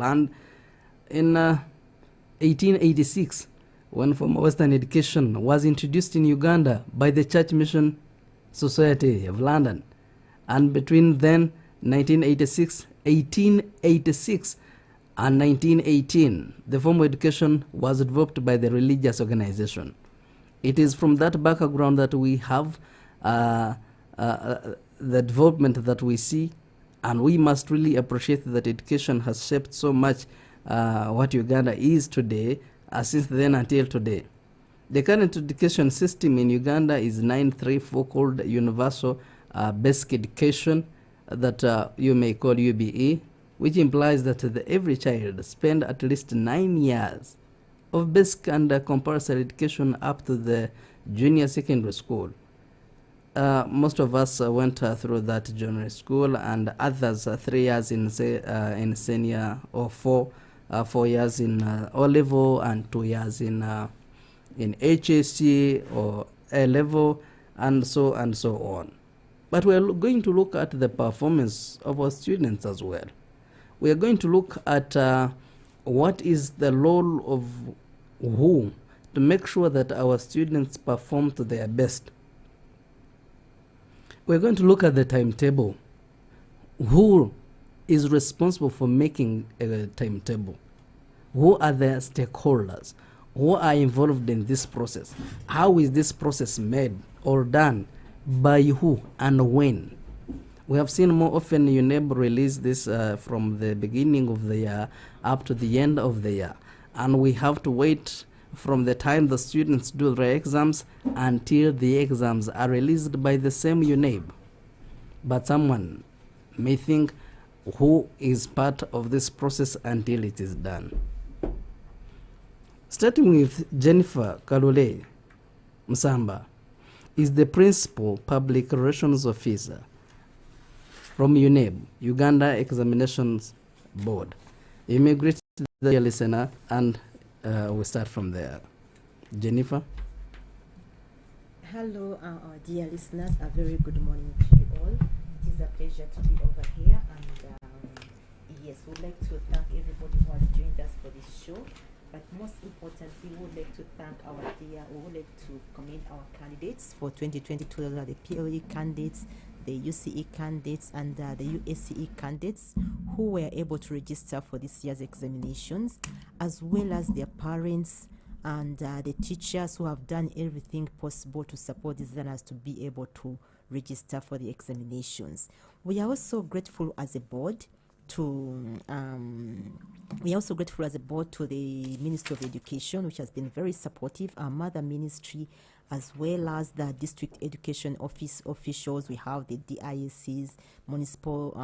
land. In 1886, when formal Western education was introduced in Uganda by the Church Mission Society of London, and between then 1886 and 1918, the formal education was developed by the religious organization. It is from that background that we have the development that we see, and we must really appreciate that education has shaped so much what Uganda is today, since then until today. The current education system in Uganda is 934, called Universal Basic Education, that you may call UBE, which implies that every child spend at least 9 years of basic and compulsory education up to the junior secondary school. Most of us went through that junior school, and others 3 years in senior, or 4 years in O level, and 2 years in HSC or A level, and so on. But we are going to look at the performance of our students as well. We are going to look at what is the role of who to make sure that our students perform to their best. We're going to look at the timetable. Who is responsible for making a timetable? Who are the stakeholders? Who are involved in this process? How is this process made or done? By who and when? We have seen more often UNEB release this from the beginning of the year up to the end of the year. And we have to wait from the time the students do their exams until the exams are released by the same UNEB. But someone may think, who is part of this process until it is done? Starting with Jennifer Kalule Msamba, is the Principal Public Relations Officer from UNEB, Uganda Examinations Board. You may greet the dear listener, and we'll start from there. Jennifer? Hello, our dear listeners. A very good morning to you all. It is a pleasure to be over here, and yes, we'd like to thank everybody who has joined us for this show. But most importantly, we would like to thank we would like to commend our candidates for 2022. Those are the PLE candidates, the UCE candidates, and the USCE candidates who were able to register for this year's examinations, as well as their parents and the teachers who have done everything possible to support these learners to be able to register for the examinations. We are also grateful as a board to the Ministry of Education, which has been very supportive, our mother ministry, as well as the district education office officials. We have the DISCs, municipal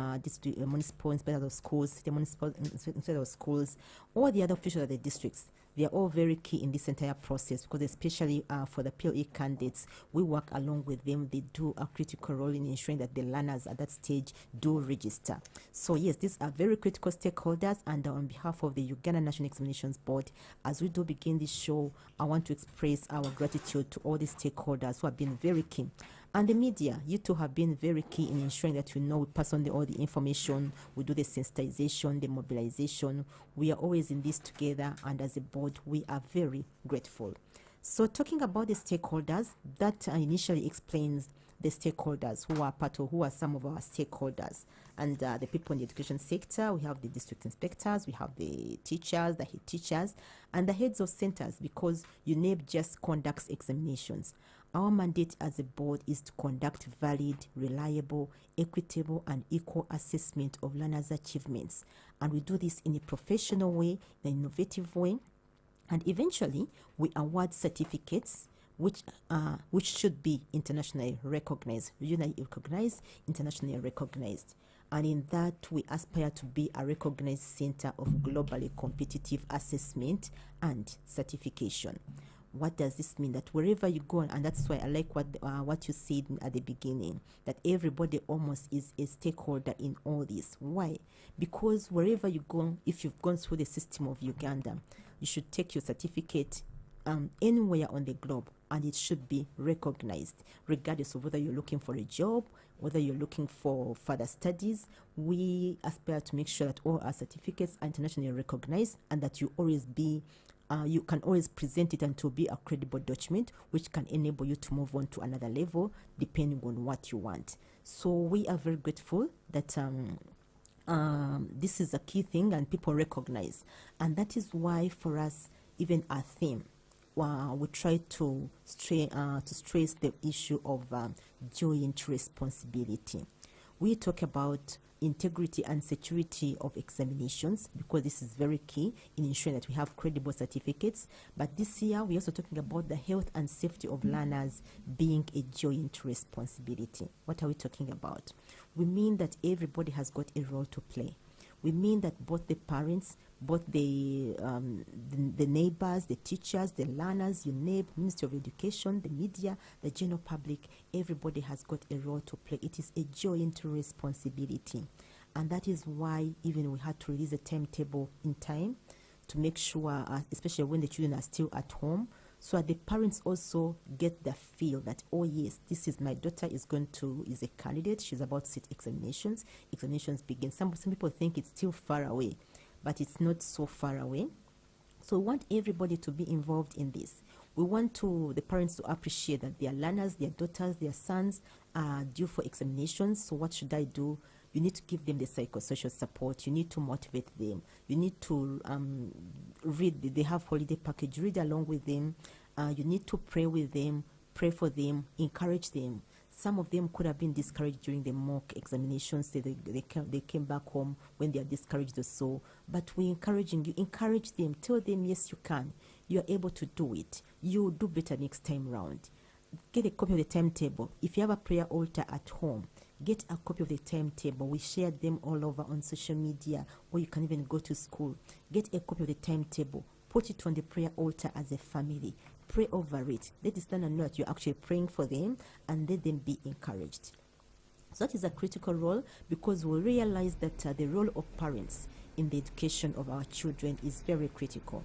inspectors of schools, the municipal inspectors of schools, all the other officials of the districts. They are all very key in this entire process, because especially for the PLE candidates, we work along with them. They do a critical role in ensuring that the learners at that stage do register. So yes, these are very critical stakeholders, and on behalf of the Uganda National Examinations Board, as we do begin this show, I want to express our gratitude to all the stakeholders who have been very keen. And the media, you two have been very key in ensuring that we pass on all the information, we do the sensitization, the mobilization. We are always in this together, and as a board, we are very grateful. So talking about the stakeholders, that initially explains the stakeholders who are some of our stakeholders. And the people in the education sector, we have the district inspectors, we have the teachers, the head teachers, and the heads of centers, because UNEB just conducts examinations. Our mandate as a board is to conduct valid, reliable, equitable, and equal assessment of learners' achievements. And we do this in a professional way, in an innovative way. And eventually, we award certificates which should be internationally recognized, regionally recognized, internationally recognized. And in that, we aspire to be a recognized center of globally competitive assessment and certification. What does this mean? That wherever you go, and that's why I like what you said at the beginning, that everybody almost is a stakeholder in all this. Why? Because wherever you go, if you've gone through the system of Uganda, you should take your certificate anywhere on the globe. and it should be recognized, regardless of whether you're looking for a job, whether you're looking for further studies. We aspire to make sure that all our certificates are internationally recognized, and that you always be you can always present it and to be a credible document, which can enable you to move on to another level depending on what you want. So we are very grateful that this is a key thing and people recognize, and that is why for us, even our theme, we try to stress the issue of joint responsibility. We talk about integrity and security of examinations, because this is very key in ensuring that we have credible certificates. But this year, we're also talking about the health and safety of learners being a joint responsibility. What are we talking about? We mean that everybody has got a role to play. We mean that both the parents, both the neighbors, the teachers, the learners, UNEB, Ministry of Education, the media, the general public, everybody has got a role to play. It is a joint responsibility. And that is why even we had to release a timetable in time to make sure, especially when the children are still at home, so the parents also get the feel that, oh yes, this is my daughter is a candidate, she's about to sit examinations begin. Some people think it's still far away, but it's not so far away. So we want everybody to be involved in this. We want the parents to appreciate that their learners, their daughters, their sons are due for examinations. So what should I do? You need to give them the psychosocial support. You need to motivate them. You need to read. They have holiday package. Read along with them. You need to pray with them, pray for them, encourage them. Some of them could have been discouraged during the mock examinations. They came back home when they are discouraged or so. But we're encouraging you. Encourage them. Tell them, yes, you can. You are able to do it. You will do better next time round. Get a copy of the timetable. If you have a prayer altar at home, get a copy of the timetable. We share them all over on social media, or you can even go to school. Get a copy of the timetable. Put it on the prayer altar as a family. Pray over it. Let the learner know that you're actually praying for them, and let them be encouraged. So that is a critical role, because we realize that the role of parents in the education of our children is very critical.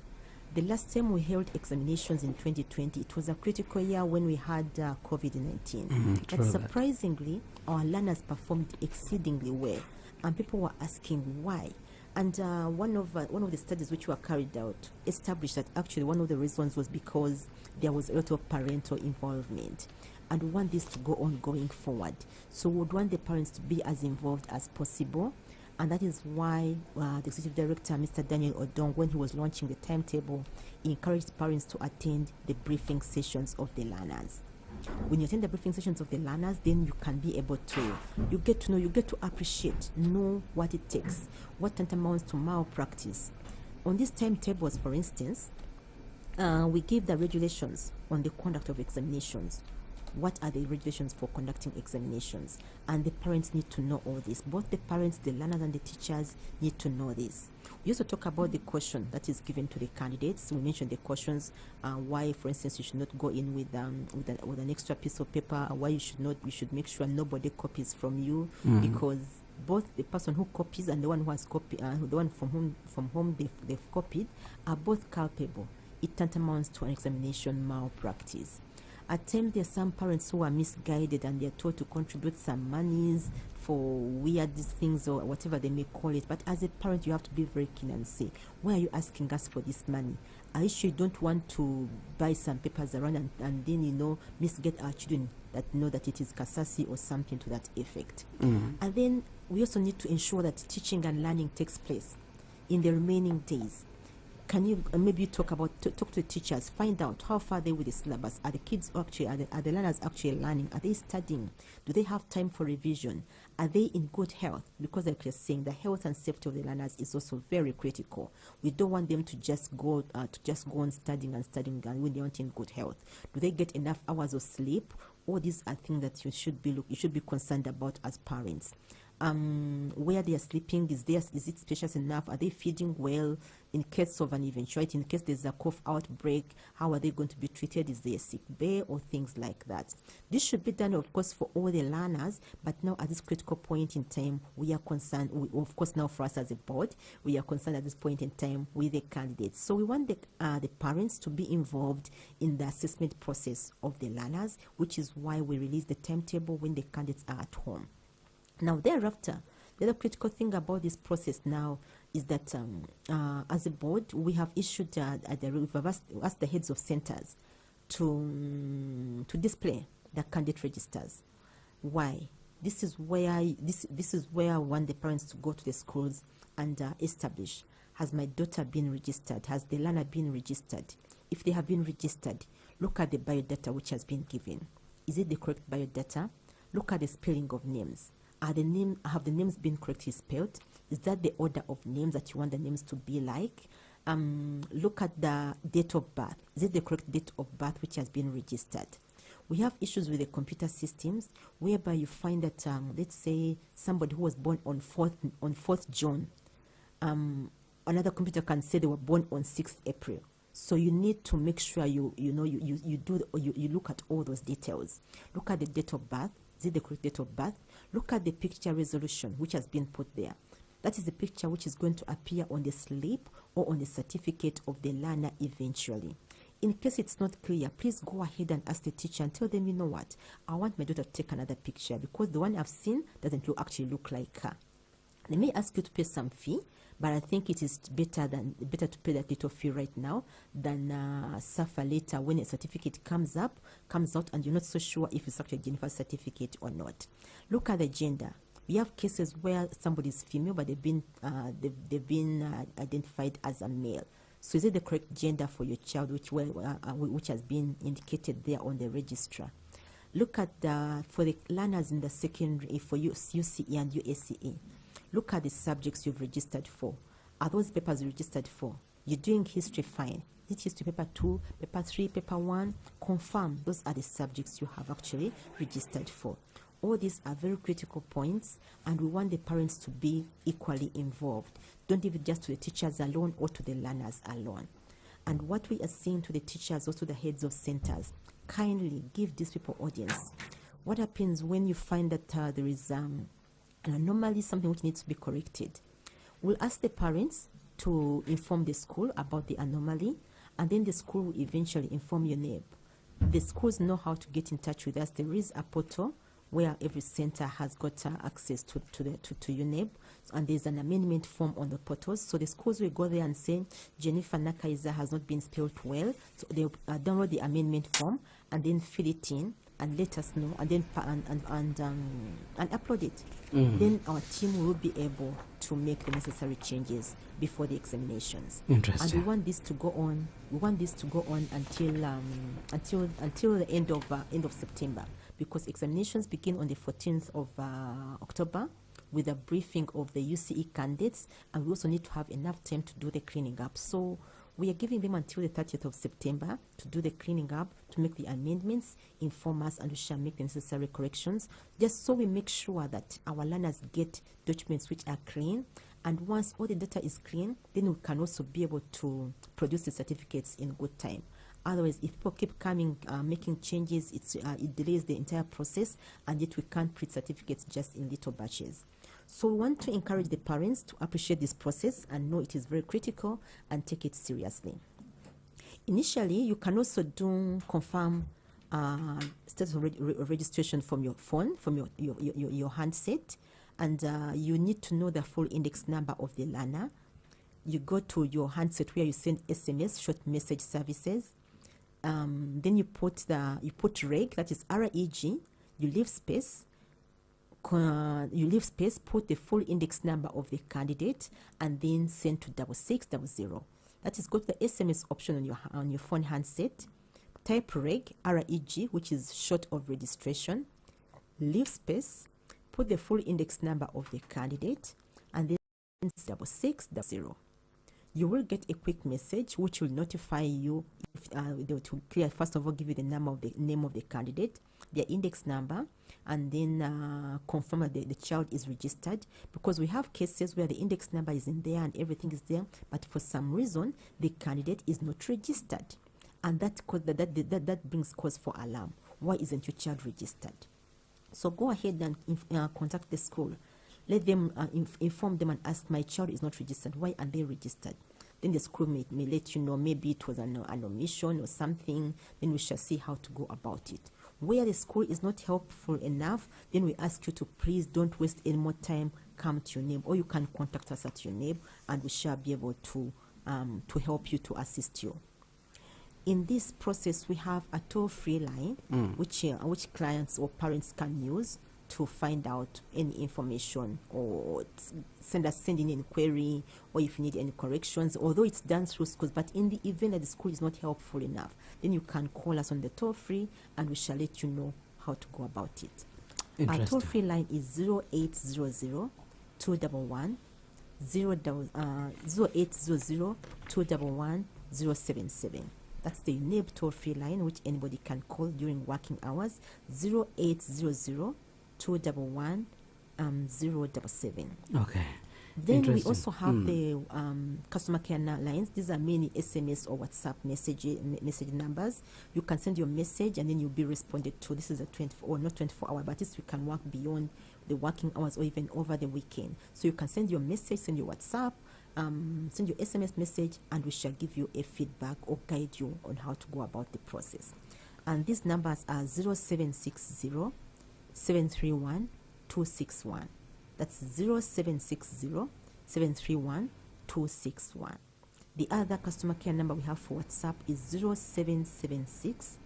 The last time we held examinations in 2020, it was a critical year when we had COVID-19. But surprisingly, our learners performed exceedingly well, and people were asking why. And one of the studies which were carried out established that actually one of the reasons was because there was a lot of parental involvement. And we want this to go on going forward. So we would want the parents to be as involved as possible. And that is why the Executive Director, Mr. Daniel Odong, when he was launching the timetable, encouraged parents to attend the briefing sessions of the learners. When you attend the briefing sessions of the learners, then you can be able to, you get to appreciate, know what it takes, what tantamounts to malpractice. On these timetables, for instance, we give the regulations on the conduct of examinations. What are the regulations for conducting examinations? And the parents need to know all this. Both the parents, the learners, and the teachers need to know this. We also talk about the caution that is given to the candidates. We mentioned the cautions, why, for instance, you should not go in with an extra piece of paper, why you should make sure nobody copies from you, because both the person who copies and the one who has copied, the one from whom they've copied, are both culpable. It tantamounts to an examination malpractice. At times, there are some parents who are misguided and they are told to contribute some monies for weird things or whatever they may call it. But as a parent, you have to be very keen and say, why are you asking us for this money? Are you sure you don't want to buy some papers around and then, misguide our children that know that it is Kasasi or something to that effect? And then we also need to ensure that teaching and learning takes place in the remaining days. Can you maybe talk to the teachers, find out how far they with the syllabus? Are the kids actually, are the learners actually learning? Are they studying? Do they have time for revision? Are they in good health? Because like you're saying, the health and safety of the learners is also very critical. We don't want them to just go on studying and when they aren't in good health. Do they get enough hours of sleep? All these are things that you should be concerned about as parents. where they are sleeping, is it spacious enough? Are they feeding well? In case of an eventuality, in case there's a cough outbreak, how are they going to be treated? Is there a sick bay or things like that? This should be done, of course, for all the learners, but now at this critical point in time, we are concerned, of course, now for us as a board, we are concerned at this point in time with the candidates. So we want the parents to be involved in the assessment process of the learners, which is why we release the timetable when the candidates are at home. Now, thereafter, the other critical thing about this process now is that as a board, we have issued, we've asked the heads of centers to display the candidate registers. Why? This is where I want the parents to go to the schools and establish, has my daughter been registered? Has the learner been registered? If they have been registered, look at the biodata which has been given. Is it the correct biodata? Look at the spelling of names. Have the names been correctly spelled? Is that the order of names that you want the names to be like? Look at the date of birth. Is it the correct date of birth which has been registered? We have issues with the computer systems whereby you find that, let's say, somebody who was born on 4th June, another computer can say they were born on 6th April. So you need to make sure you look at all those details. Look at the date of birth. Is it the correct date of birth? Look at the picture resolution which has been put there. That is the picture which is going to appear on the slip or on the certificate of the learner eventually. In case it's not clear, please go ahead and ask the teacher and tell them, you know what, I want my daughter to take another picture because the one I've seen doesn't actually look like her. They may ask you to pay some fee, but I think it is better to pay that little fee right now than suffer later when a certificate comes out, and you're not so sure if it's actually a Jennifer's certificate or not. Look at the gender. We have cases where somebody is female, but they've been identified as a male. So is it the correct gender for your child, which has been indicated there on the registrar? Look at for the learners in the secondary, for UCE and USCE. Look at the subjects you've registered for. Are those papers registered for? You're doing history, fine. Is it history paper 2, paper 3, paper 1? Confirm those are the subjects you have actually registered for. All these are very critical points, and we want the parents to be equally involved. Don't leave it just to the teachers alone or to the learners alone. And what we are saying to the teachers, also the heads of centers, kindly give these people audience. What happens when you find that there is an anomaly, something which needs to be corrected? We'll ask the parents to inform the school about the anomaly, and then the school will eventually inform UNEB. The schools know how to get in touch with us. There is a portal where every center has got access to UNEB, and there's an amendment form on the portals. So the schools will go there and say, Jennifer Nakaiza has not been spelled well. So they download the amendment form and then fill it in and let us know, and then and upload it. Then our team will be able to make the necessary changes before the examinations. Interesting. And we want this to go on. We want this to go on until the end of September, because examinations begin on the 14th of October with a briefing of the UCE candidates, and we also need to have enough time to do the cleaning up. So we are giving them until the 30th of September to do the cleaning up, to make the amendments, inform us, and we shall make the necessary corrections, just so we make sure that our learners get documents which are clean. And once all the data is clean, then we can also be able to produce the certificates in good time. Otherwise, if people keep coming, making changes, it delays the entire process, and yet we can't print certificates just in little batches. So we want to encourage the parents to appreciate this process and know it is very critical and take it seriously. Initially, you can also confirm status of registration from your phone, from your handset, and you need to know the full index number of the learner. You go to your handset where you send SMS, short message services. Then you put reg, that is REG, you leave space, put the full index number of the candidate, and then send to 6600. That is, go to the SMS option on your phone handset, type reg, REG, which is short of registration, leave space, put the full index number of the candidate, and then 6600. You will get a quick message which will notify you if they will clear, first of all, give you the name of the candidate, their index number, and then confirm that the child is registered, because we have cases where the index number is in there and everything is there, but for some reason the candidate is not registered, and that brings cause for alarm. Why isn't your child registered? So go ahead and contact the school. Let them inform them and ask, my child is not registered. Why aren't they registered? Then the school may let you know, maybe it was an omission or something. Then we shall see how to go about it. Where the school is not helpful enough, then we ask you to please don't waste any more time. Come to UNEB, or you can contact us at UNEB, and we shall be able to help you, to assist you. In this process, we have a toll-free line, which clients or parents can use to find out any information, or send in an inquiry, or if you need any corrections, although it's done through schools. But in the event that the school is not helpful enough, then you can call us on the toll-free, and we shall let you know how to go about it. Our toll-free line is 0800 211 0800 211 077. That's the UNEB toll-free line, which anybody can call during working hours. 0800 211 077. Okay. Then we also have the customer care lines. These are mainly SMS or WhatsApp message numbers. You can send your message and then you'll be responded to. This is a 24, or not 24 hour, but this we can work beyond the working hours or even over the weekend. So you can send your message, send your WhatsApp, send your SMS message, and we shall give you a feedback or guide you on how to go about the process. And these numbers are 0760 731 261. That's 0760 731 261. The other customer care number we have for WhatsApp is 0776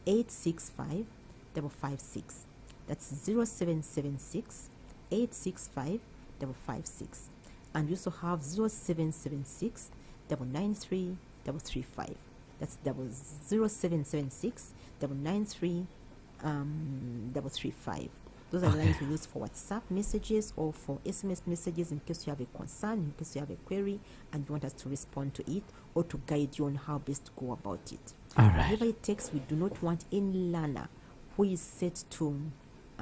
865 556. That's 0776 865 556. And we also have 0776 993 335. That's 0776 993 335. Those are the lines we use for WhatsApp messages or for SMS messages, in case you have a concern, in case you have a query, and you want us to respond to it or to guide you on how best to go about it. All right. Whatever it takes, we do not want any learner who is set to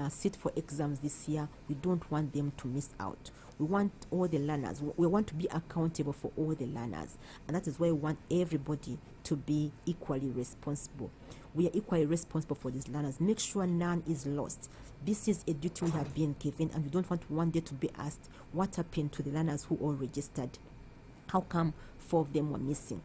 sit for exams this year. We don't want them to miss out. We want all the learners. We want to be accountable for all the learners, and that is why we want everybody to be equally responsible. We are equally responsible for these learners. Make sure none is lost. This is a duty we have been given, and we don't want one day to be asked what happened to the learners who all registered. How come 4 of them were missing?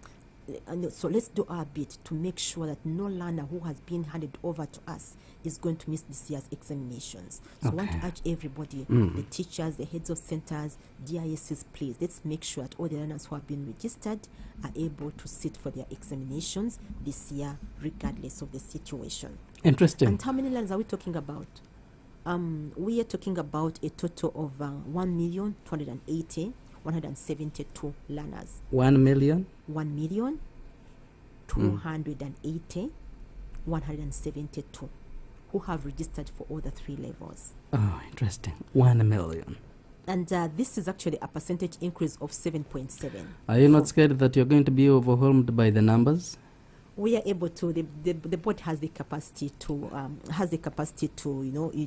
And so let's do our bit to make sure that no learner who has been handed over to us is going to miss this year's examinations. So I want to urge everybody, the teachers, the heads of centers, DISs, please, let's make sure that all the learners who have been registered are able to sit for their examinations this year, regardless of the situation. Interesting. And how many learners are we talking about? We are talking about a total of 1,272 learners. 1 million? 1,280,172 who have registered for all the 3 levels. Oh, interesting. 1 million. And this is actually a percentage increase of 7.7. Are you not scared that you're going to be overwhelmed by the numbers? We are able to. The board has the capacity to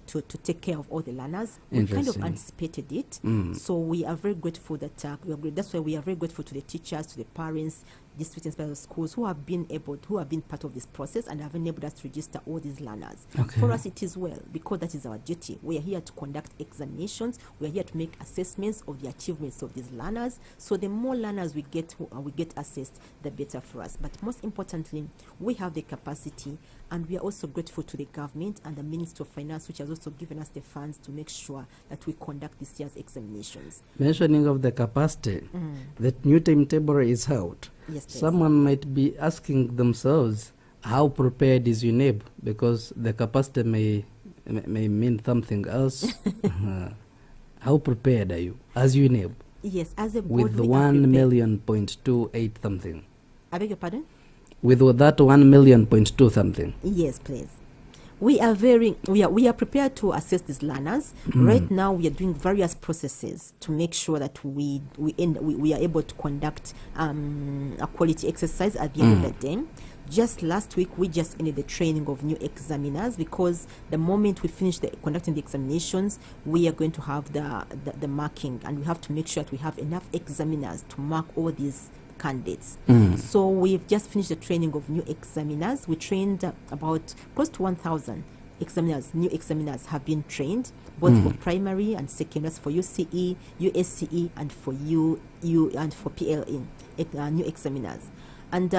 to take care of all the learners. We kind of anticipated it, so we are very grateful that that's why we are very grateful to the teachers, to the parents, district inspectors of schools who have been part of this process and have enabled us to register all these learners. For us, it is well, because that is our duty. We are here to conduct examinations. We are here to make assessments of the achievements of these learners. So the more learners we get assessed, the better for us. But most importantly, we have the capacity, and we are also grateful to the government and the Ministry of Finance, which has also given us the funds to make sure that we conduct this year's examinations. Mentioning of the capacity, the new timetable is out. Yes, please. Someone might be asking themselves, how prepared is UNEB? Because the capacity may mean something else. How prepared are you as UNEB? Yes, as a board, with 1,000,028 something. I beg your pardon? With that 1,000,002 something. Yes, please. We are prepared to assess these learners. Right now, we are doing various processes to make sure that we are able to conduct a quality exercise at the end of the day. Just last week, we just ended the training of new examiners, because the moment we finish conducting the examinations, we are going to have the marking, and we have to make sure that we have enough examiners to mark all these candidates. So we've just finished the training of new examiners. We trained about close to 1,000 examiners. New examiners have been trained, both for primary and secondary, for UCE, USCE, and for and for PLE, new examiners. And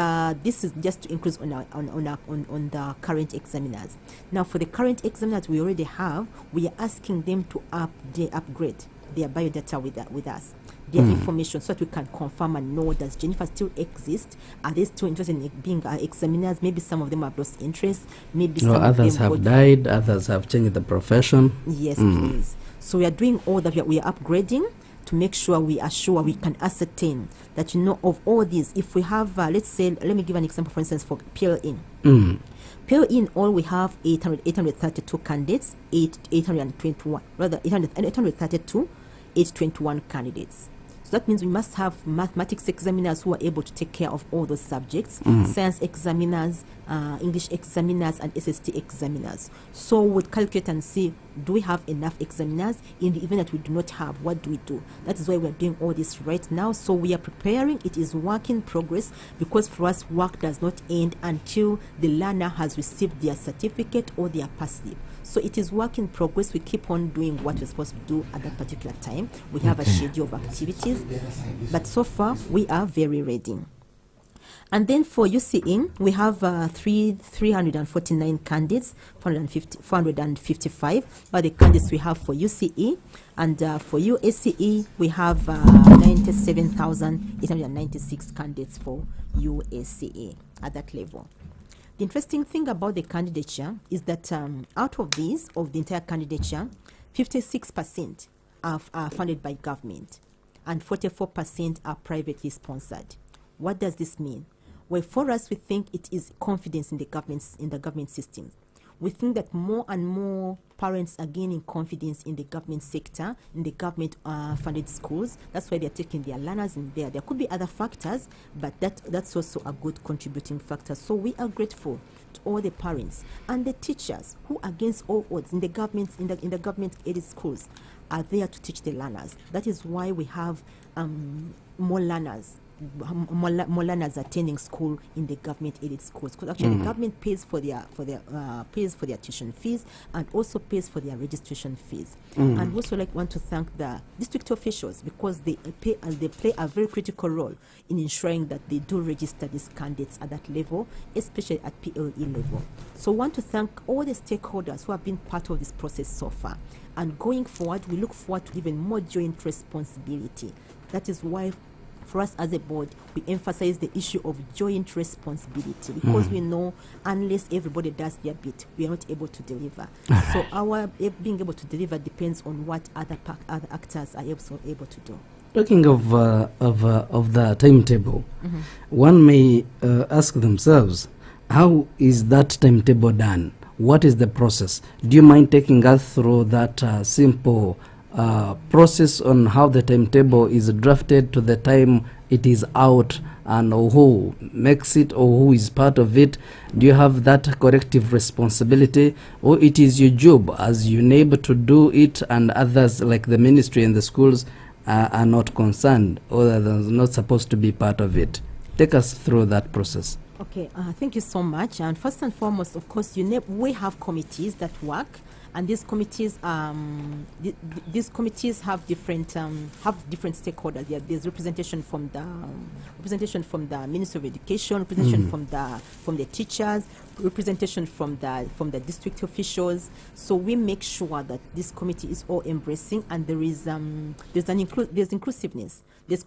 this is just to increase on the current examiners. Now, for the current examiners we already have, we are asking them to upgrade their biodata with us, their information, so that we can confirm and know, does Jennifer still exist? Are they still interested in being examiners? Maybe some of them have lost interest. Maybe some others have died. Others have changed the profession. Yes, please. So we are doing all that. We are upgrading to make sure we are sure we can ascertain that, of all these. If we have, let's say, let me give an example, for instance, for PLE. PLE in all, we have 832 candidates, 821 candidates. So that means we must have mathematics examiners who are able to take care of all those subjects, science examiners, English examiners, and SST examiners. So we'll calculate and see, do we have enough examiners? In the event that we do not have, what do we do? That is why we're doing all this right now. So we are preparing. It is work in progress, because for us, work does not end until the learner has received their certificate or their pass slip. So it is work in progress. We keep on doing what we're supposed to do at that particular time. We have a schedule of activities, but so far we are very ready. And then for UCE, we have 349 candidates, 455 are the candidates we have for UCE. And for USCE, we have 97,896 candidates for USCE at that level. The interesting thing about the candidature is that out of these, of the entire candidature, 56% are funded by government and 44% are privately sponsored. What does this mean? Well, for us, we think it is confidence in the government system. We think that more and more parents are gaining confidence in the government sector, in the government funded schools. That's why they're taking their learners in there. There could be other factors, but that's also a good contributing factor. So we are grateful to all the parents and the teachers who, against all odds, in the government aided schools, are there to teach the learners. That is why we have more learners attending school in the government aided schools, because actually the government pays for their tuition fees and also pays for their registration fees. And also want to thank the district officials, because they play a very critical role in ensuring that they do register these candidates at that level, especially at PLE level. So I want to thank all the stakeholders who have been part of this process so far. And going forward, we look forward to even more joint responsibility. That is why, for us as a board, we emphasize the issue of joint responsibility, because we know unless everybody does their bit, we are not able to deliver. So our being able to deliver depends on what other actors are also able to do. Talking of the timetable, one may ask themselves, how is that timetable done? What is the process? Do you mind taking us through that simple process on how the timetable is drafted to the time it is out, and who makes it or who is part of it? Do you have that collective responsibility, or it is your job as UNEB to do it and others like the ministry and the schools are not concerned or are not supposed to be part of it? Take us through that process. Okay, thank you so much. And first and foremost, of course, UNEB, we have committees that work, and these committees have different stakeholders. There's representation from the Ministry of Education, representation from the teachers, representation from the district officials. So we make sure that this committee is all embracing, and there's inclusiveness. There's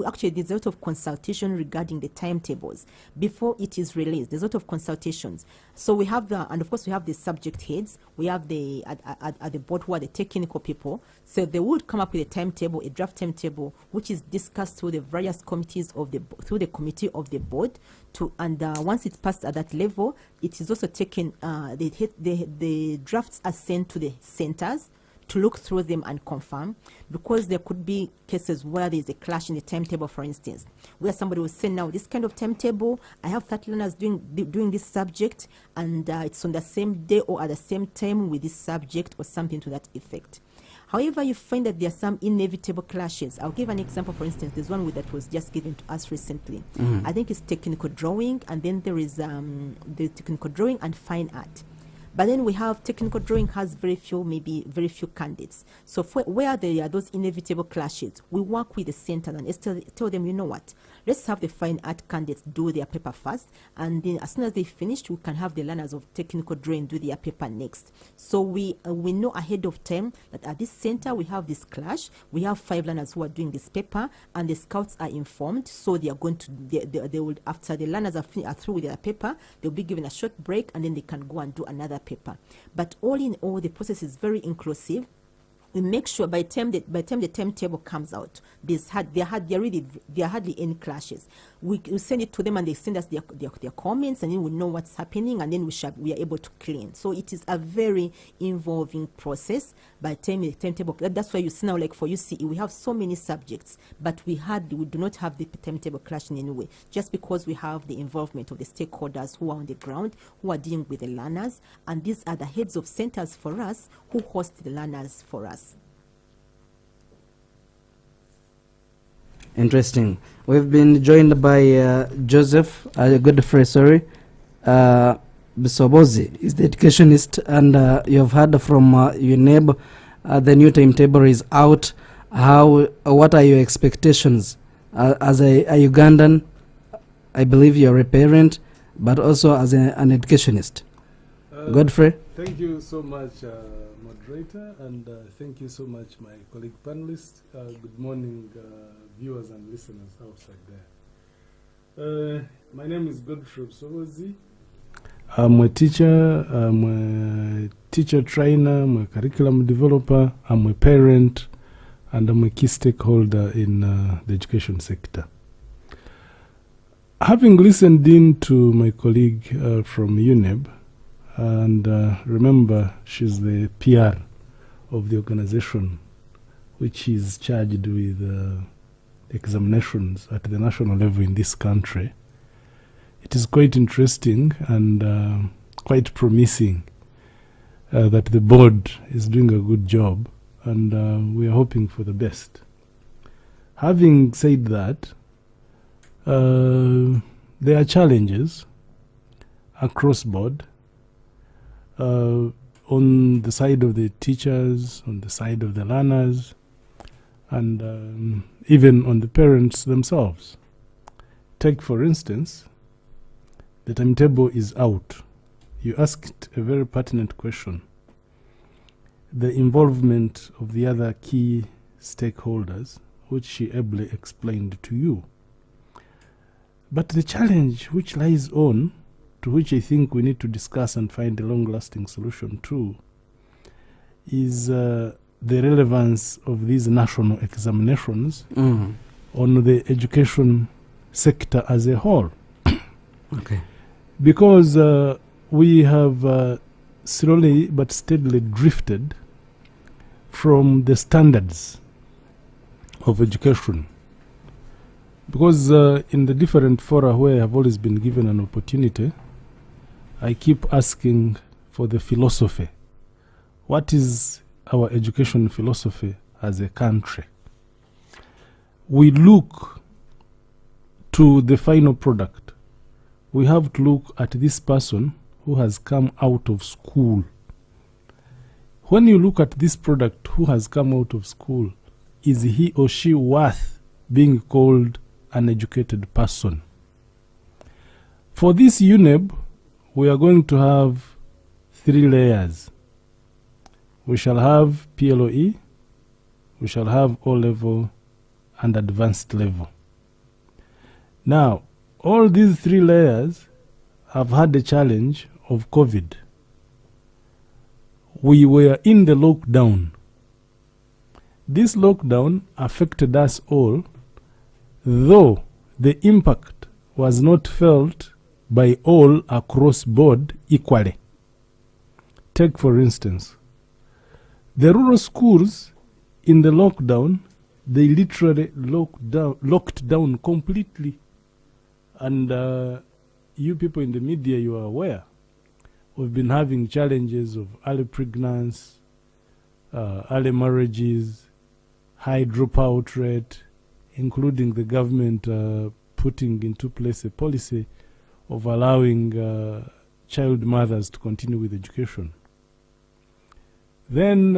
actually there's a lot of consultation regarding the timetables before it is released. There's a lot of consultations. So we have and of course we have the subject heads. We have at the board who are the technical people. So they would come up with a timetable, a draft timetable, which is discussed through the various committees through the committee of the board. And once it's passed at that level, it is also taken. The drafts are sent to the centers, to look through them and confirm, because there could be cases where there's a clash in the timetable, for instance, where somebody will say, now this kind of timetable, I have 30 learners doing this subject, and it's on the same day or at the same time with this subject, or something to that effect. However, you find that there are some inevitable clashes. I'll give an example. For instance, there's one that was just given to us recently. I think it's technical drawing, and then there is the technical drawing and fine art. But then we have technical drawing has very few candidates. So where there are those inevitable clashes, we work with the center and tell them, you know what, let's have the fine art candidates do their paper first, and then as soon as they finish, we can have the learners of technical drawing do their paper next. So we know ahead of time that at this center we have this clash. We have 5 learners who are doing this paper, and the scouts are informed. So they are going to they will, after the learners are through with their paper, they'll be given a short break, and then they can go and do another paper. But all in all, the process is very inclusive. We make sure by the time the timetable comes out, there are hardly any clashes. We send it to them, and they send us their comments, and then we know what's happening, and then we are able to clean. So it is a very involving process. By the time the timetable, that's why you see now, like for UCE, we have so many subjects, but we do not have the timetable clash in any way, just because we have the involvement of the stakeholders who are on the ground, who are dealing with the learners, and these are the heads of centers for us who host the learners for us. Interesting. We've been joined by Joseph Godfrey, Bisobozi is the educationist, and you have heard from UNEB. The new timetable is out. What are your expectations as a Ugandan? I believe you're a parent, but also as an educationist. Godfrey? Thank you so much, moderator, and thank you so much, my colleague panelists. Good morning, viewers and listeners outside there. My name is Godfrey Bisobozi. I'm a teacher, I'm a teacher trainer, I'm a curriculum developer, I'm a parent, and I'm a key stakeholder in the education sector. Having listened in to my colleague from UNEB, and remember, she's the PR of the organization which is charged with examinations at the national level in this country. It is quite interesting and quite promising that the board is doing a good job, and we are hoping for the best. Having said that, there are challenges across board, on the side of the teachers, on the side of the learners, and even on the parents themselves. Take, for instance, the timetable is out. You asked a very pertinent question. The involvement of the other key stakeholders, which she ably explained to you. But the challenge which lies on, to which I think we need to discuss and find a long-lasting solution to, is the relevance of these national examinations on the education sector as a whole. Okay. Because we have slowly but steadily drifted from the standards of education. Because in the different fora where I have always been given an opportunity, I keep asking for the philosophy. What is our education philosophy as a country? We look to the final product. We have to look at this person who has come out of school. When you look at this product who has come out of school, is he or she worth being called an educated person? For this UNEB, we are going to have 3 layers. We shall have PLOE, we shall have O-level, and advanced level. Now, all these 3 layers have had the challenge of COVID. We were in the lockdown. This lockdown affected us all, though the impact was not felt by all across board equally. Take, for instance, The rural schools in the lockdown, they literally locked down completely. And you people in the media, you are aware, we've been having challenges of early pregnancy, early marriages, high dropout rate, including the government putting into place a policy of allowing child mothers to continue with education. Then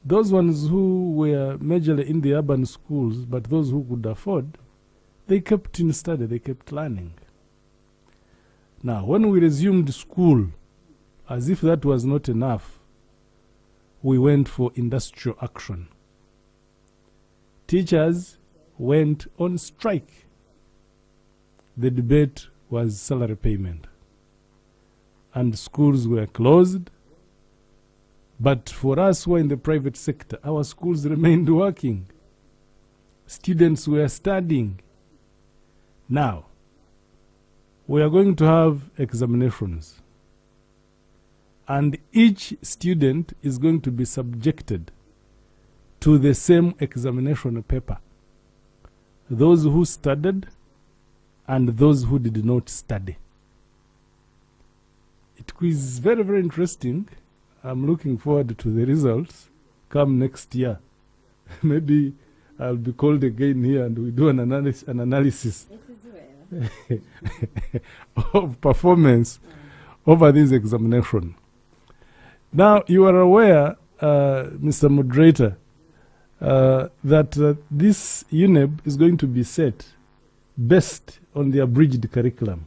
those ones who were majorly in the urban schools, but those who could afford, they kept in study, they kept learning. Now, when we resumed school, as if that was not enough, we went for industrial action. Teachers went on strike. The debate was salary payment. And schools were closed. But for us who are in the private sector, our schools remained working. Students were studying. Now, we are going to have examinations. And each student is going to be subjected to the same examination paper. Those who studied and those who did not study. It is very, very interesting. I'm looking forward to the results come next year. Maybe I'll be called again here and we do an analysis of performance over this examination. Now, you are aware, Mr. Moderator, that this UNEB is going to be set based on the abridged curriculum.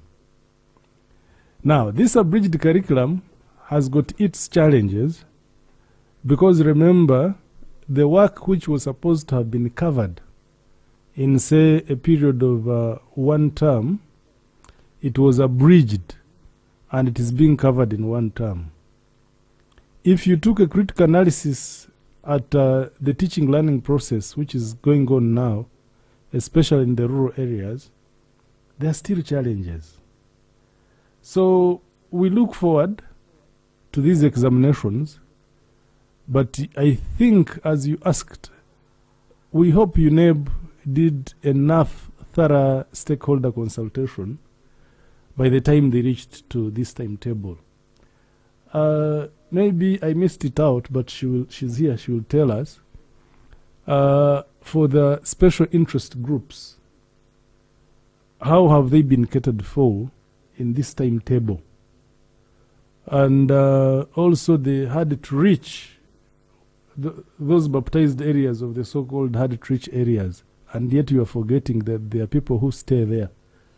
Now, this abridged curriculum has got its challenges because remember, the work which was supposed to have been covered in, say, a period of 1 term, it was abridged and it is being covered in 1 term. If you took a critical analysis at the teaching learning process, which is going on now, especially in the rural areas, there are still challenges. So we look forward to these examinations, but I think, as you asked, we hope UNEB did enough thorough stakeholder consultation by the time they reached to this timetable. Maybe I missed it out, but she's here, she will tell us. For the special interest groups, how have they been catered for in this timetable? And also they had to reach those baptized areas of the so-called hard to reach areas, and yet you are forgetting that there are people who stay there,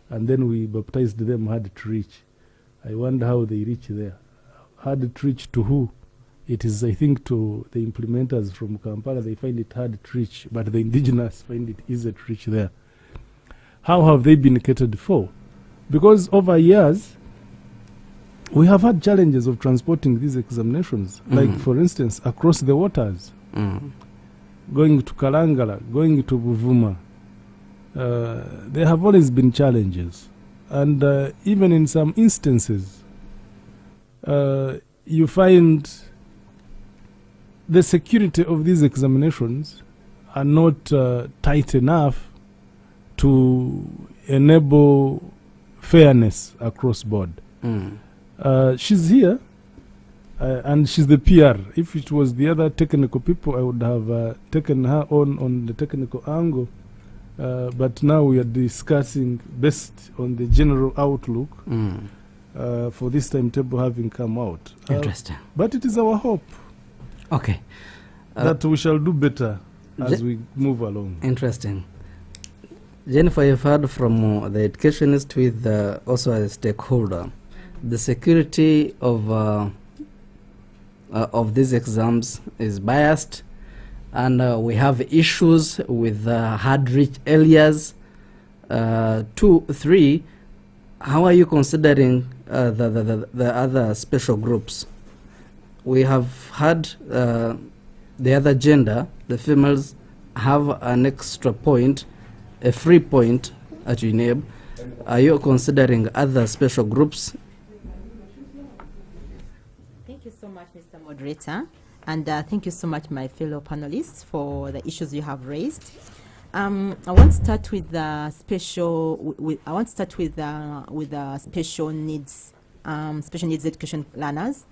and then we baptized them hard to reach. I wonder how they reach there. Hard to reach to who? It is, I think, to the implementers from Kampala. They find it hard to reach, but the indigenous find it easy to reach there. How have they been catered for? Because over years, we have had challenges of transporting these examinations, like, for instance, across the waters, going to Kalangala, going to Buvuma. There have always been challenges. And even in some instances, you find the security of these examinations are not tight enough to enable fairness across board. She's here, and she's the PR. If it was the other technical people, I would have taken her on the technical angle. But now we are discussing based on the general outlook for this timetable having come out. Interesting. But it is our hope that we shall do better as we move along. Interesting. Jennifer, you've heard from the educationist with also a stakeholder. The security of these exams is biased, and we have issues with hard-reach areas. 2, 3. How are you considering the other special groups? We have had the other gender, the females, have an extra point, a free point at UNEB. Are you considering other special groups? Thank you so much, Mr. Moderator. And thank you so much, my fellow panelists, for the issues you have raised. I want to start with the special needs education learners.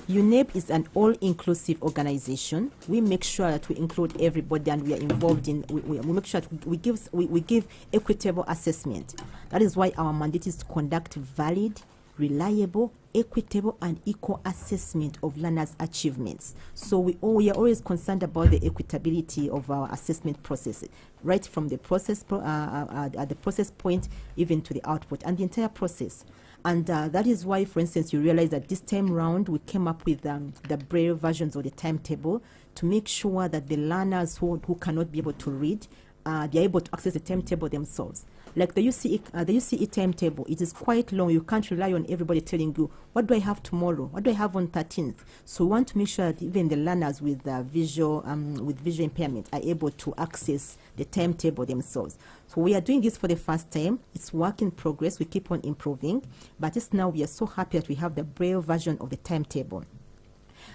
UNEB is an all-inclusive organization. We make sure that we include everybody, and we are involved in. We make sure that we give equitable assessment. That is why our mandate is to conduct valid, reliable, equitable, and equal assessment of learners' achievements. So we are always concerned about the equitability of our assessment process, right from the process at the process point even to the output and the entire process. And that is why, for instance, you realize that this time round we came up with the Braille versions of the timetable to make sure that the learners who cannot be able to read, they're able to access the timetable themselves. Like the UCE timetable, it is quite long. You can't rely on everybody telling you, what do I have tomorrow? What do I have on 13th? So we want to make sure that even the learners with visual impairment are able to access the timetable themselves. So we are doing this for the first time. It's work in progress. We keep on improving. But just now we are so happy that we have the Braille version of the timetable.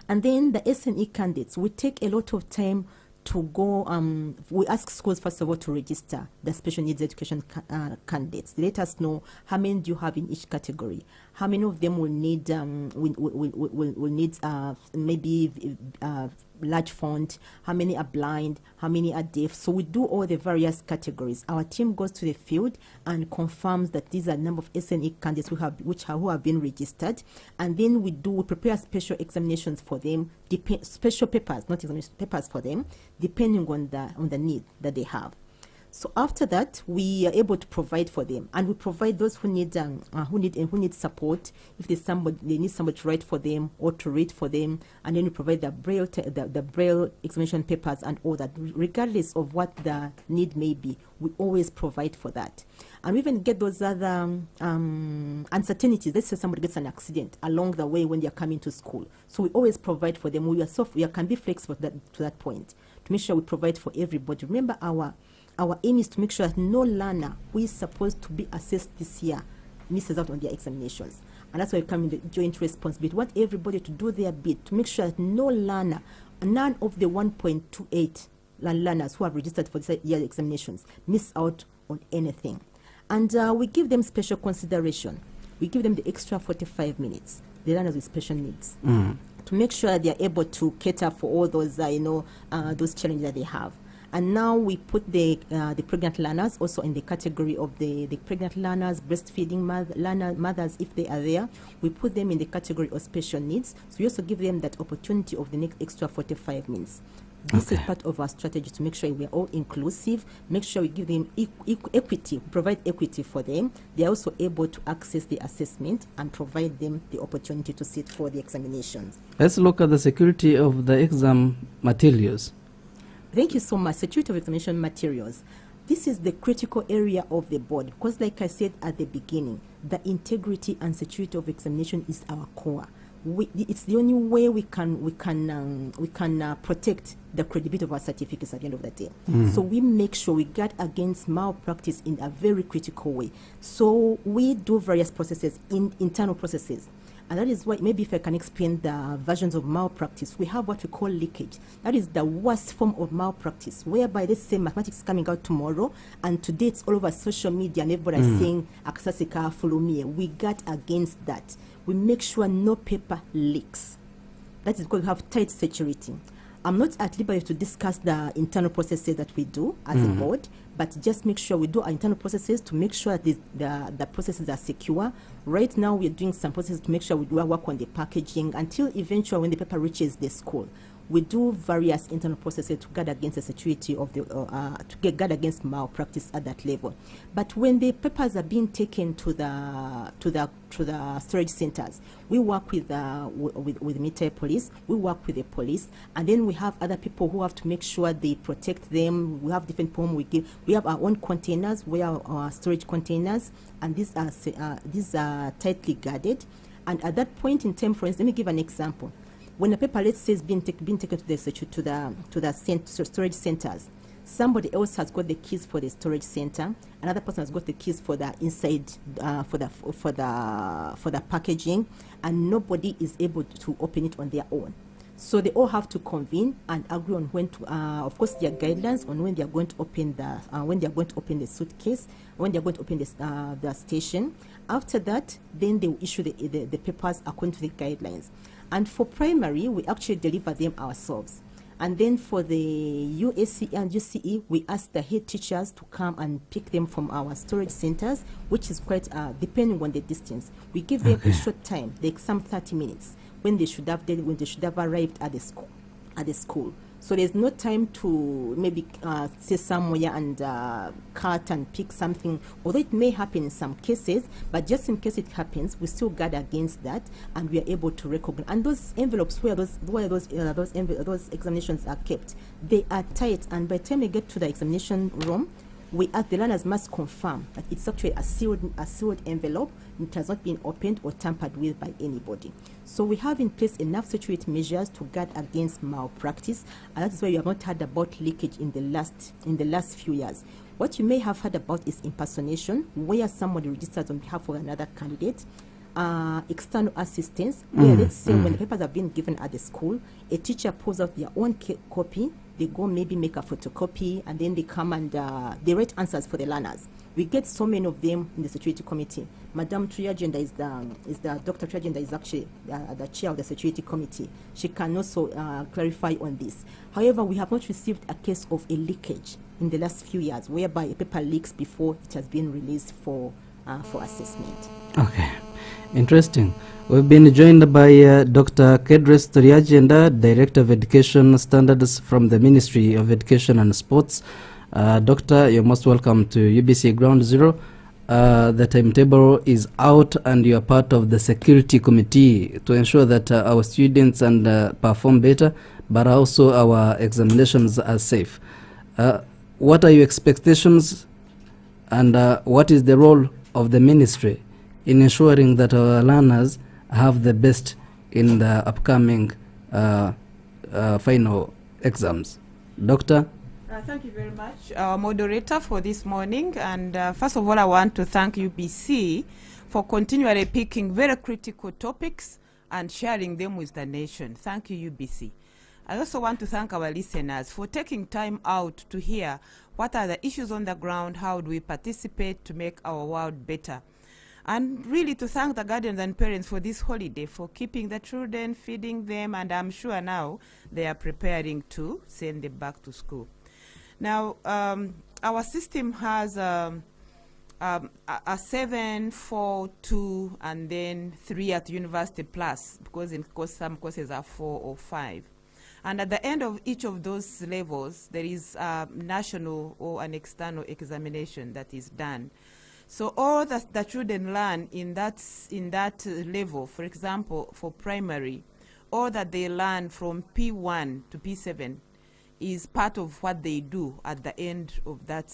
And then the SNE candidates, we take a lot of time to go, we ask schools first of all to register the special needs education candidates. They let us know how many do you have in each category, how many of them will need maybe large font, how many are blind, how many are deaf. So we do all the various categories. Our team goes to the field and confirms that these are the number of SNE candidates who have been registered, and then we prepare special examinations for them, special papers, not examination papers for them, depending on the need that they have. So after that, we are able to provide for them, and we provide those who need support. If they need somebody to write for them or to read for them, and then we provide the Braille examination papers and all that. Regardless of what the need may be, we always provide for that. And we even get those other uncertainties. Let's say somebody gets an accident along the way when they are coming to school. So we always provide for them. We can be flexible to that point to make sure we provide for everybody. Remember, our aim is to make sure that no learner who is supposed to be assessed this year misses out on their examinations. And that's why we come in the joint responsibility. We want everybody to do their bit to make sure that none of the 1.28 learners who have registered for this year's examinations miss out on anything. And we give them special consideration. We give them the extra 45 minutes, the learners with special needs, to make sure that they are able to cater for all those, those challenges that they have. And now we put the pregnant learners also in the category of the pregnant learners, breastfeeding mothers, if they are there. We put them in the category of special needs. So we also give them that opportunity of the next extra 45 minutes. This is part of our strategy to make sure we are all inclusive, make sure we give them equity, provide equity for them. They are also able to access the assessment and provide them the opportunity to sit for the examinations. Let's look at the security of the exam materials. Thank you so much. Security of examination materials. This is the critical area of the board because, like I said at the beginning, the integrity and security of examination is our core. It's the only way we can protect the credibility of our certificates at the end of the day. So we make sure we guard against malpractice in a very critical way. So we do various processes, internal processes. And that is why, maybe if I can explain the versions of malpractice, we have what we call leakage. That is the worst form of malpractice, whereby let's say mathematics is coming out tomorrow, and today it's all over social media, and everybody is saying, Aksasika, follow me. We guard against that. We make sure no paper leaks. That is because we have tight security. I'm not at liberty to discuss the internal processes that we do as a board, but just make sure we do our internal processes to make sure that the processes are secure. Right now, we are doing some processes to make sure we do our work on the packaging until eventually when the paper reaches the school. We do various internal processes to guard against the security of the guard against malpractice at that level. But when the papers are being taken to the storage centers, we work with military police, we work with the police, and then we have other people who have to make sure they protect them. We have different people we have our own containers, we have our storage containers, and these are tightly guarded. And at that point in time, for instance, let me give an example. When a paper, let's say, is being taken to the storage centers, somebody else has got the keys for the storage center. Another person has got the keys for the inside, for the packaging, and nobody is able to open it on their own. So they all have to convene and agree on when to, of course, their guidelines on when they are going to open the suitcase, when they are going to open the station. After that, then they will issue the papers according to the guidelines. And for primary, we actually deliver them ourselves. And then for the USC and UCE, we ask the head teachers to come and pick them from our storage centers, which is quite depending on the distance. We give them a short time, like some 30 minutes, when they should have arrived at the school. So there's no time to maybe stay somewhere and cut and pick something, although it may happen in some cases, but just in case it happens, we still guard against that, and we are able to recognize. And those envelopes where those examinations are kept, they are tight, and by the time we get to the examination room, we ask the learners must confirm that it's actually a sealed envelope. It has not been opened or tampered with by anybody. So we have in place enough security measures to guard against malpractice, and that's why you have not heard about leakage in the last few years. What you may have heard about is impersonation, where somebody registers on behalf of another candidate. External assistance, where let's say when the papers have been given at the school, a teacher pulls out their own copy, they go maybe make a photocopy, and then they come and they write answers for the learners. We get so many of them in the security committee. Madam Triagenda is Dr. Triagenda is actually the chair of the security committee. She can also clarify on this. However, we have not received a case of a leakage in the last few years, whereby a paper leaks before it has been released for assessment. Okay. Interesting. We've been joined by Dr. Kedres Toriagenda, Director of Education Standards from the Ministry of Education and Sports. Doctor, you're most welcome to UBC Ground Zero. The timetable is out, and you're part of the security committee to ensure that our students perform better, but also our examinations are safe. What are your expectations, and what is the role of the ministry in ensuring that our learners have the best in the upcoming final exams? Doctor? Thank you very much, our moderator, for this morning. And first of all, I want to thank UBC for continually picking very critical topics and sharing them with the nation. Thank you, UBC. I also want to thank our listeners for taking time out to hear what are the issues on the ground, how do we participate to make our world better. And really to thank the guardians and parents for this holiday, for keeping the children, feeding them, and I'm sure now they are preparing to send them back to school. Now, our system has a 7, 4, 2, and then 3 at university plus, because some courses are 4 or 5. And at the end of each of those levels, there is a national or an external examination that is done. So all that the children learn in that level, for example, for primary, all that they learn from P1 to P7 is part of what they do at the end of that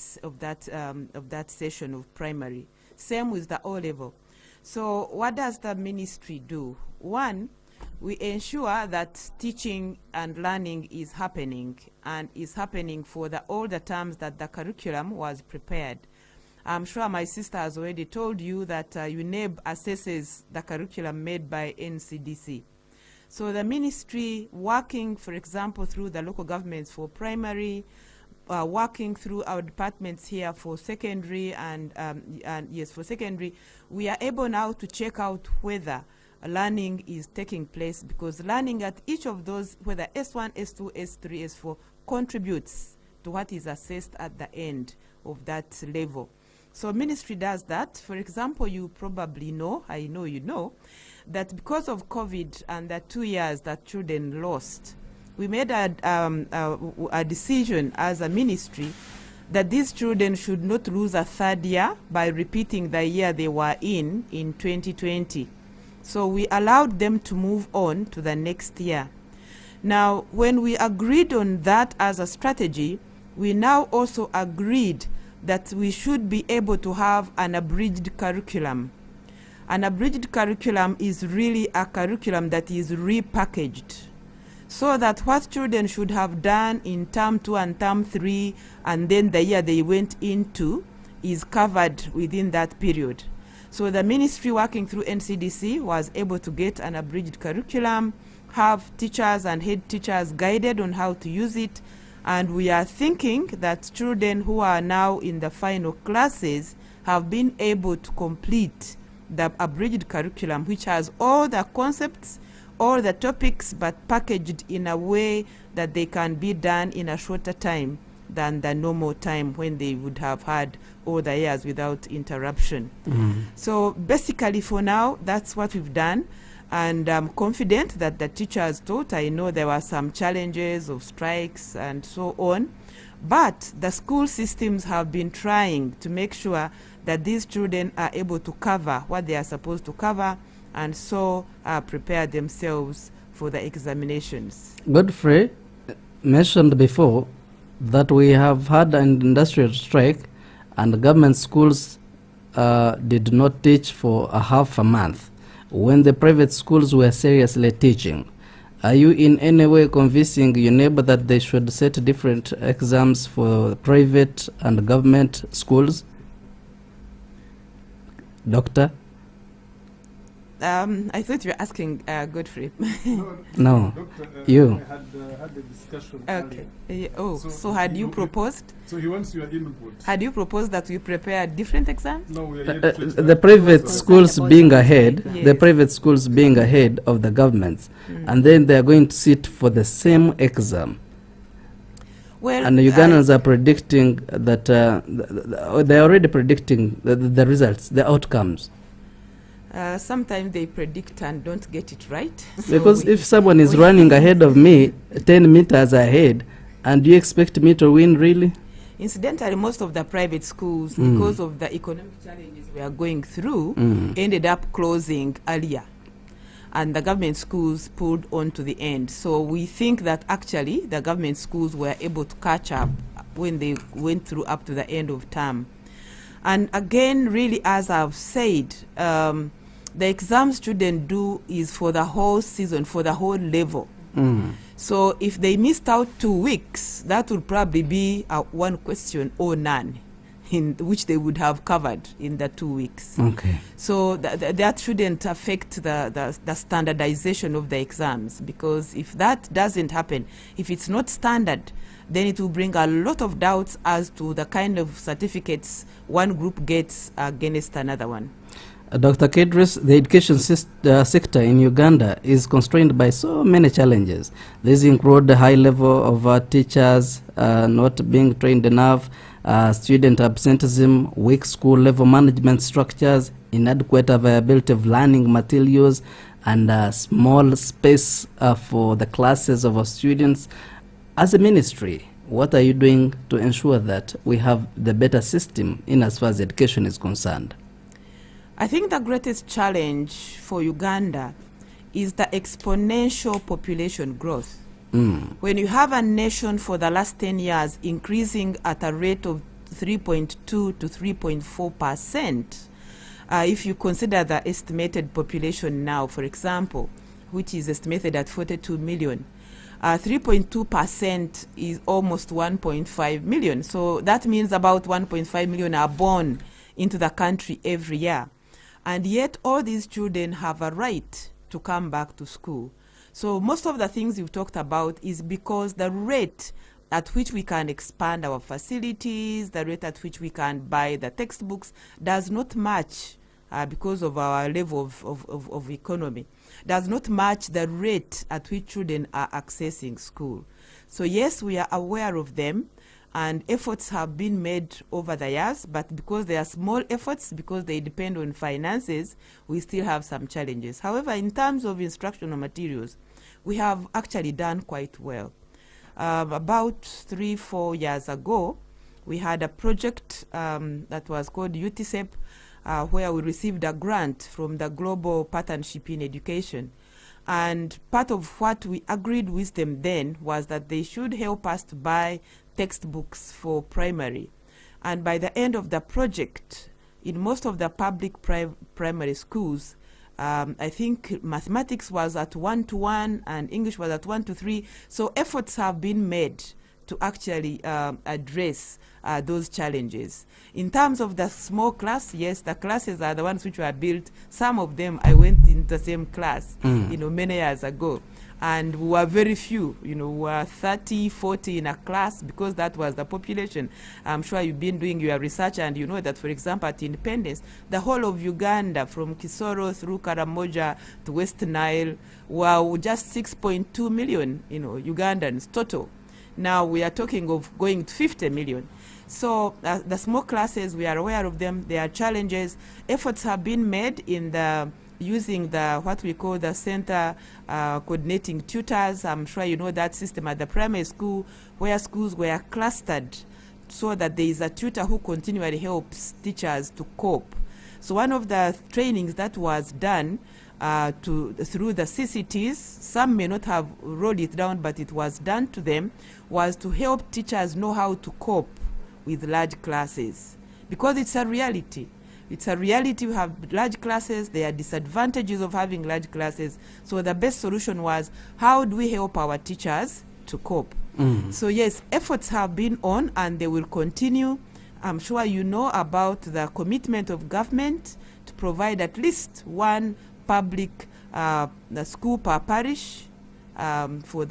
session of primary. Same with the O level. So what does the ministry do? One, we ensure that teaching and learning is happening, and is happening for all the terms that the curriculum was prepared. I'm sure my sister has already told you that UNEB assesses the curriculum made by NCDC. So the ministry, working, for example, through the local governments for primary, working through our departments here for secondary, and yes, for secondary, we are able now to check out whether learning is taking place, because learning at each of those, whether S1, S2, S3, S4, contributes to what is assessed at the end of that level. So ministry does that. For example, you probably know, I know you know, that because of COVID and the 2 years that children lost, we made a decision as a ministry that these children should not lose a third year by repeating the year they were in 2020. So we allowed them to move on to the next year. Now, when we agreed on that as a strategy, we now also agreed that we should be able to have an abridged curriculum. An abridged curriculum is really a curriculum that is repackaged, so that what children should have done in term 2 and term 3, and then the year they went into, is covered within that period. So the ministry, working through NCDC, was able to get an abridged curriculum have teachers and head teachers guided on how to use it. And we are thinking that children who are now in the final classes have been able to complete the abridged curriculum, which has all the concepts, all the topics, but packaged in a way that they can be done in a shorter time than the normal time when they would have had all the years without interruption. So basically for now, that's what we've done. And I'm confident that the teachers taught. I know there were some challenges of strikes and so on, but the school systems have been trying to make sure that these children are able to cover what they are supposed to cover, and so prepare themselves for the examinations. Godfrey mentioned before that we have had an industrial strike and government schools did not teach for a half a month when the private schools were seriously teaching. Are you in any way convincing UNEB that they should set different exams for private and government schools? Doctor? I thought you were asking Godfrey. No, Doctor, you. I had a discussion Okay. earlier. So had you proposed? So he wants your input. Had you proposed that we prepare different exams? No, we are yet to The private schools being ahead, the Yes. private schools being ahead of the governments, and then they are going to sit for the same exam. Well, And the Ugandans are predicting that they are already predicting the results, the outcomes. sometimes they predict and don't get it right. So Because we- if someone is running ahead of me, 10 meters ahead, and you expect me to win, really? Incidentally, most of the private schools, because of the economic challenges we are going through, ended up closing earlier. And the government schools pulled on to the end. So we think that actually the government schools were able to catch up when they went through up to the end of term. And again, really, as I've said, the exam students do is for the whole season, for the whole level. So if they missed out 2 weeks, that would probably be one question or none, in which they would have covered in the 2 weeks. Okay. So that shouldn't affect the standardization of the exams, because if that doesn't happen, if it's not standard, then it will bring a lot of doubts as to the kind of certificates one group gets against another one. Dr. Kedris, the education sector in Uganda is constrained by so many challenges. These include the high level of teachers not being trained enough, student absenteeism, weak school level management structures, inadequate availability of learning materials, and small space for the classes of our students. As a ministry, what are you doing to ensure that we have the better system in as far as education is concerned? I think the greatest challenge for Uganda is the exponential population growth. When you have a nation for the last 10 years increasing at a rate of 3.2 to 3.4%, if you consider the estimated population now, for example, which is estimated at 42 million, 3.2% is almost 1.5 million. So that means about 1.5 million are born into the country every year. And yet all these children have a right to come back to school. So most of the things you've talked about is because the rate at which we can expand our facilities, the rate at which we can buy the textbooks does not match, because of our level of economy, does not match the rate at which children are accessing school. So yes, we are aware of them, and efforts have been made over the years, but because they are small efforts, because they depend on finances, we still have some challenges. However, in terms of instructional materials, we have actually done quite well. About 3-4 years ago, we had a project that was called UTSEP, where we received a grant from the Global Partnership in Education. And part of what we agreed with them then was that they should help us to buy textbooks for primary. And by the end of the project, in most of the public primary schools, I think mathematics was at 1-to-1 and English was at 1-to-3. So efforts have been made to actually address those challenges. In terms of the small class, yes, the classes are the ones which were built. Some of them I went in the same class, many years ago. And we were very few, we were 30, 40 in a class because that was the population. I'm sure you've been doing your research and you know that, for example, at Independence, the whole of Uganda, from Kisoro through Karamoja to West Nile, were just 6.2 million, Ugandans total. Now we are talking of going to 50 million. So the small classes, we are aware of them. There are challenges. Efforts have been made in using what we call the center coordinating tutors. I'm sure you know that system at the primary school, where schools were clustered so that there is a tutor who continually helps teachers to cope. So one of the trainings that was done through the CCTs, some may not have rolled it down, but it was done to them, was to help teachers know how to cope with large classes, because it's a reality. It's a reality. We have large classes. There are disadvantages of having large classes. So the best solution was, how do we help our teachers to cope? So yes, efforts have been on and they will continue. I'm sure you know about the commitment of government to provide at least one public the school per parish for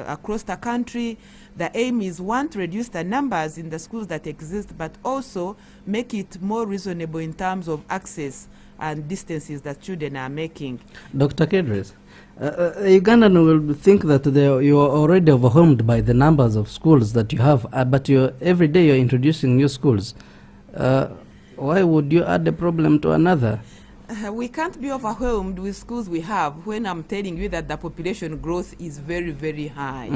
across the country. The aim is, one, to reduce the numbers in the schools that exist, but also make it more reasonable in terms of access and distances that children are making. Dr. Kedres, Ugandan will think that you are already overwhelmed by the numbers of schools that you have, but every day you're introducing new schools. Why would you add a problem to another? We can't be overwhelmed with schools we have when I'm telling you that the population growth is very, very high.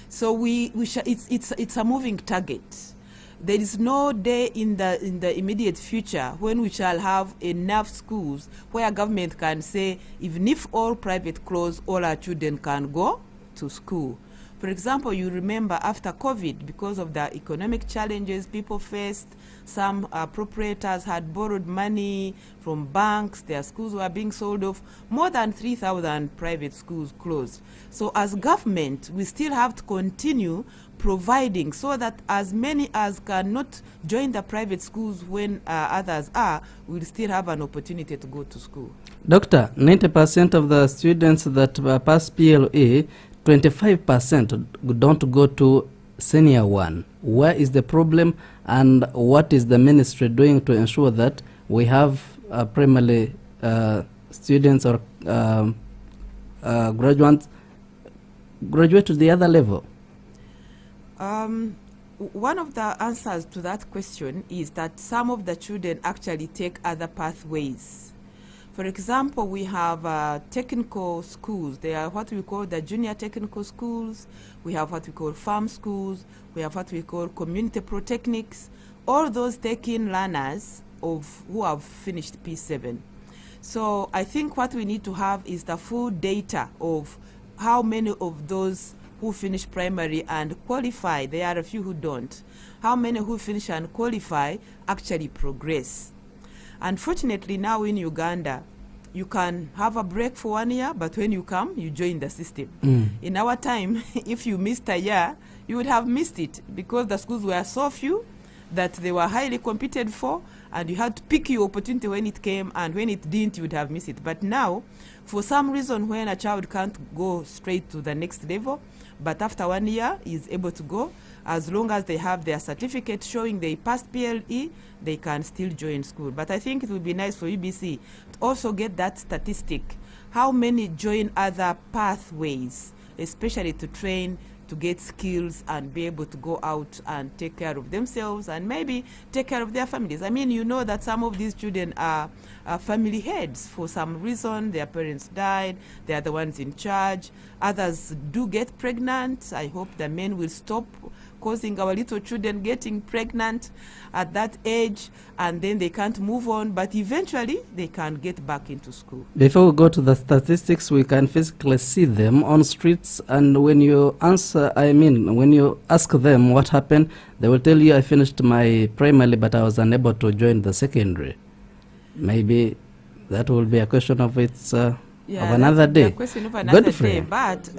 So it's a moving target. There is no day in the immediate future when we shall have enough schools where government can say, even if all private close, all our children can go to school. For example, you remember after COVID, because of the economic challenges people faced, some proprietors had borrowed money from banks, their schools were being sold off. More than 3,000 private schools closed. So as government, we still have to continue providing so that as many as cannot join the private schools when others will still have an opportunity to go to school. Doctor, 90% of the students that pass PLA, 25% don't go to senior one. Where is the problem, and what is the ministry doing to ensure that we have primarily students or graduates graduate to the other level? One of the answers to that question is that some of the children actually take other pathways. For example, we have technical schools. They are what we call the junior technical schools. We have what we call farm schools. We have what we call community polytechnics. All those take-in learners who have finished P7. So I think what we need to have is the full data of how many of those who finish primary and qualify, there are a few who don't, how many who finish and qualify actually progress. Unfortunately, now in Uganda, you can have a break for 1 year, but when you come, you join the system. In our time, if you missed a year, you would have missed it because the schools were so few that they were highly competed for, and you had to pick your opportunity when it came, and when it didn't, you would have missed it. But now, for some reason, when a child can't go straight to the next level, but after 1 year is able to go, as long as they have their certificate showing they passed PLE, they can still join school. But I think it would be nice for UBC to also get that statistic. How many join other pathways, especially to train, to get skills and be able to go out and take care of themselves and maybe take care of their families. I mean, you know that some of these children are family heads. For some reason, their parents died. They are the ones in charge. Others do get pregnant. I hope the men will stop causing our little children getting pregnant at that age, and then they can't move on, but eventually they can get back into school. Before we go to the statistics, we can physically see them on streets, and when you when you ask them what happened, they will tell you, I finished my primary, but I was unable to join the secondary. Maybe that will be a question of its of another day. The question of another Godfrey. day, but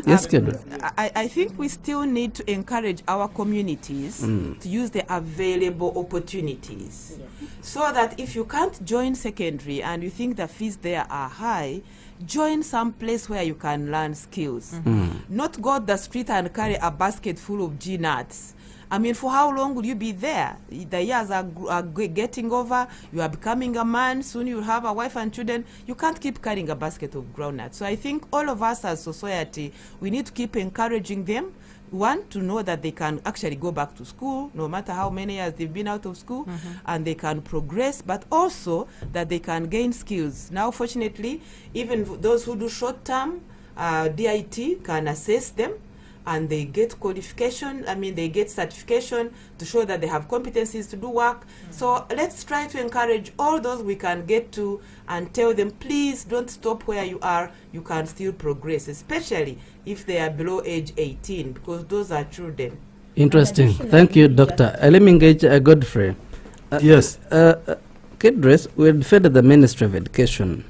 Yes, Kedro. I think we still need to encourage our communities to use the available opportunities, so that if you can't join secondary and you think the fees there are high, join some place where you can learn skills. Not go the street and carry a basket full of G-nuts. I mean, for how long will you be there? The years are getting over. You are becoming a man. Soon you'll have a wife and children. You can't keep carrying a basket of groundnuts. So I think all of us as society, we need to keep encouraging them. One, to know that they can actually go back to school, no matter how many years they've been out of school, and they can progress, but also that they can gain skills. Now, fortunately, even those who do short-term DIT can assess them, and they get qualification, they get certification to show that they have competencies to do work. So let's try to encourage all those we can get to and tell them, please don't stop where you are, you can still progress, especially if they are below age 18, because those are children. Interesting. Thank you, Doctor. Let me engage Godfrey. Yes. Kedres will defend the Ministry of Education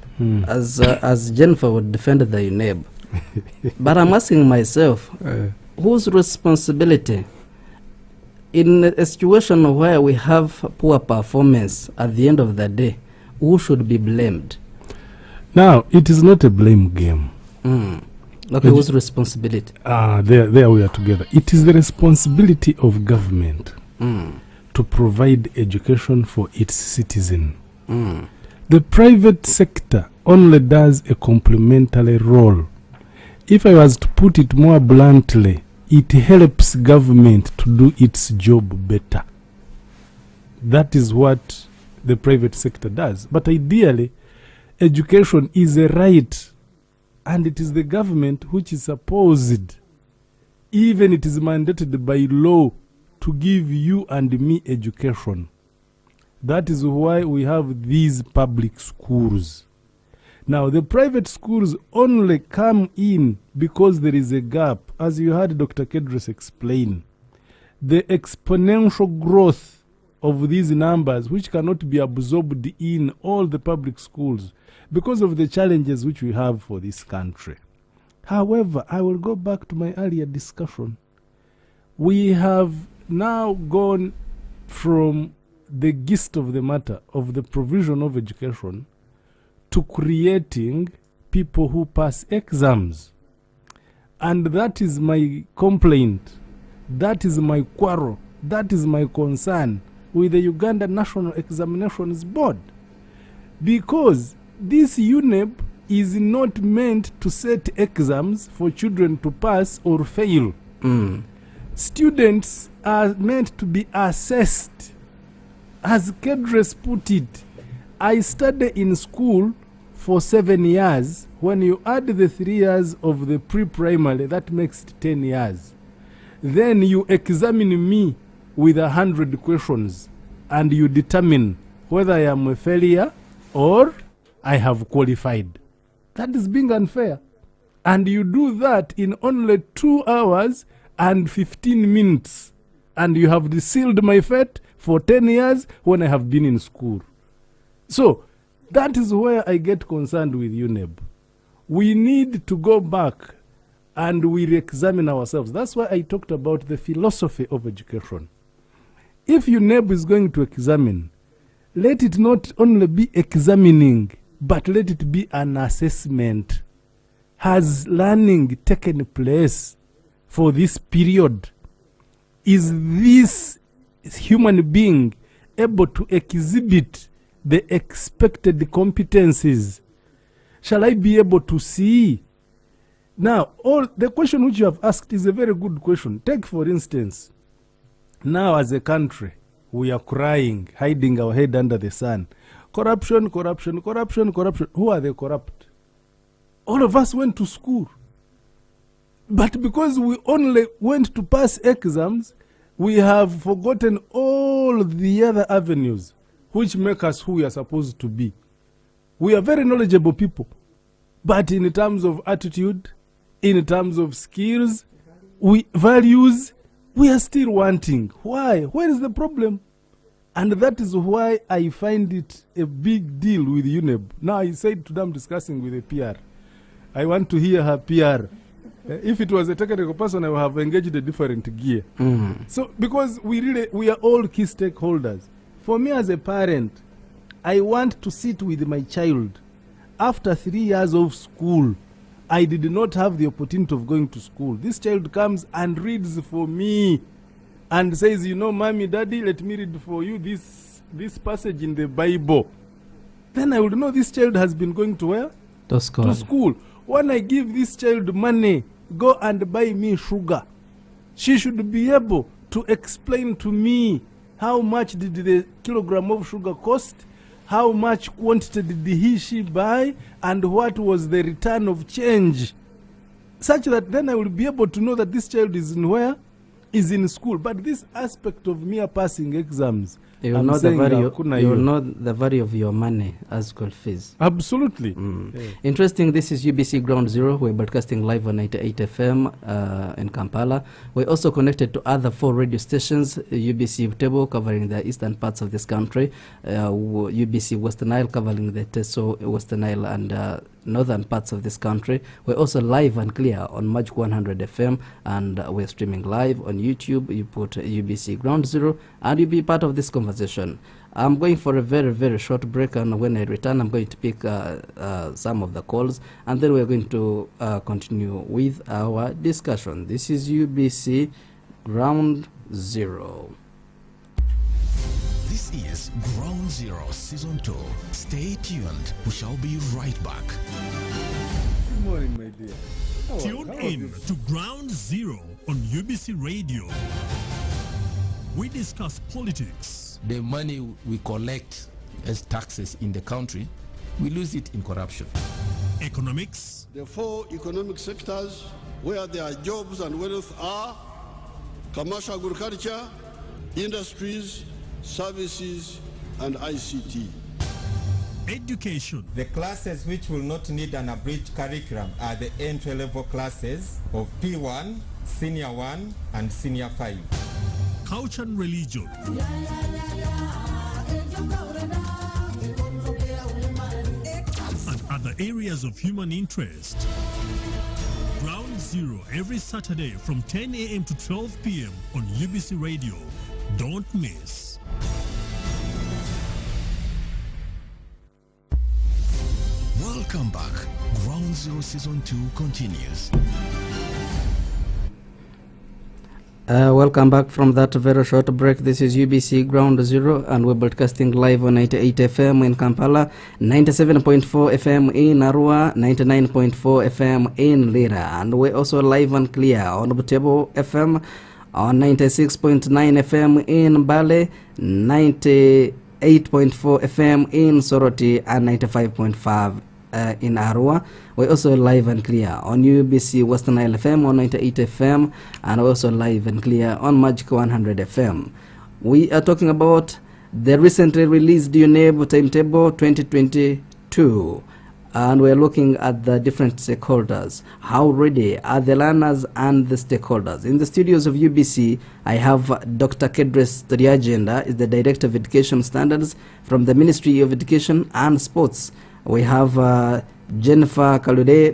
as Jennifer would defend the UNEB. But I'm asking myself, whose responsibility in a situation where we have poor performance at the end of the day, who should be blamed? Now, it is not a blame game. Okay, whose responsibility? There we are together. It is the responsibility of government to provide education for its citizen. The private sector only does a complementary role. If I was to put it more bluntly, it helps government to do its job better. That is what the private sector does. But ideally, education is a right, and it is the government which is supposed, even it is mandated by law, to give you and me education. That is why we have these public schools. Now, the private schools only come in because there is a gap. As you heard Dr. Kedros explain, the exponential growth of these numbers, which cannot be absorbed in all the public schools because of the challenges which we have for this country. However, I will go back to my earlier discussion. We have now gone from the gist of the matter of the provision of education to creating people who pass exams. And that is my complaint. That is my quarrel. That is my concern with the Uganda National Examinations Board. Because this UNEB is not meant to set exams for children to pass or fail. Students are meant to be assessed. As Kedres put it, I studied in school for 7 years. When you add the 3 years of the pre-primary, that makes it 10 years. Then you examine me with 100 questions and you determine whether I am a failure or I have qualified. That is being unfair. And you do that in only 2 hours and 15 minutes. And you have sealed my fate for 10 years when I have been in school. So, that is where I get concerned with UNEB. We need to go back and we re-examine ourselves. That's why I talked about the philosophy of education. If UNEB is going to examine, let it not only be examining, but let it be an assessment. Has learning taken place for this period? Is this human being able to exhibit the expected competencies? Shall I be able to see? Now, the question which you have asked is a very good question. Take, for instance, now as a country, we are crying, hiding our head under the sun. Corruption, corruption, corruption, corruption. Who are the corrupt? All of us went to school. But because we only went to pass exams, we have forgotten all the other avenues which make us who we are supposed to be. We are very knowledgeable people. But in terms of attitude, in terms of skills, values, we are still wanting. Why? Where is the problem? And that is why I find it a big deal with UNEB. Now, I said to them discussing with a PR, I want to hear her PR. If it was a technical person, I would have engaged a different gear. So, because we are all key stakeholders. For me as a parent, I want to sit with my child. After 3 years of school, I did not have the opportunity of going to school. This child comes and reads for me and says, you know, mommy, daddy, let me read for you this passage in the Bible. Then I would know this child has been going to where? To school. To school. When I give this child money, go and buy me sugar, she should be able to explain to me how much did the kilogram of sugar cost, how much quantity did she buy, and what was the return of change, such that then I will be able to know that this child is in where? Is in school. But this aspect of mere passing exams, you will know the value of your money as school fees. Absolutely. Yeah. Interesting. This is UBC Ground Zero. We're broadcasting live on 98 FM in Kampala. We're also connected to other 4 radio stations. UBC Butebo covering the eastern parts of this country, UBC Western Nile covering the Teso, Western Nile and northern parts of this country. We're also live and clear on Magic 100 FM, and we're streaming live on YouTube. You put UBC Ground Zero and you'll be part of this conversation. I'm going for a very, very short break, and when I return, I'm going to pick some of the calls, and then we're going to continue with our discussion. This is UBC Ground Zero. This is Ground Zero Season 2. Stay tuned. We shall be right back. Good morning, my dear. Tune in to Ground Zero on UBC Radio. We discuss politics. The money we collect as taxes in the country, we lose it in corruption. Economics. The 4 economic sectors where their jobs and wealth are: commercial agriculture, industries, services, and ICT. Education. The classes which will not need an abridged curriculum are the entry-level classes of P1, Senior 1, and Senior 5. Culture and religion. And other areas of human interest. Ground Zero every Saturday from 10 a.m. to 12 p.m. on UBC Radio. Don't miss. Welcome back. Ground Zero Season 2 continues. Welcome back from that very short break. This is UBC Ground Zero, and we're broadcasting live on 98 FM in Kampala, 97.4 FM in Arua, 99.4 FM in Lira, and we're also live and clear on Butebo FM, on 96.9 FM in Bale, 98.4 FM in Soroti, and 95.5 in Arua. We're also live and clear on UBC Western Nile FM on 98 FM, and also live and clear on Magic 100 FM. We are talking about the recently released UNEB Timetable 2022, and we're looking at the different stakeholders. How ready are the learners and the stakeholders? In the studios of UBC, I have Dr. Kedres Toriagenda, is the Director of Education Standards from the Ministry of Education and Sports. We have Jennifer Kalude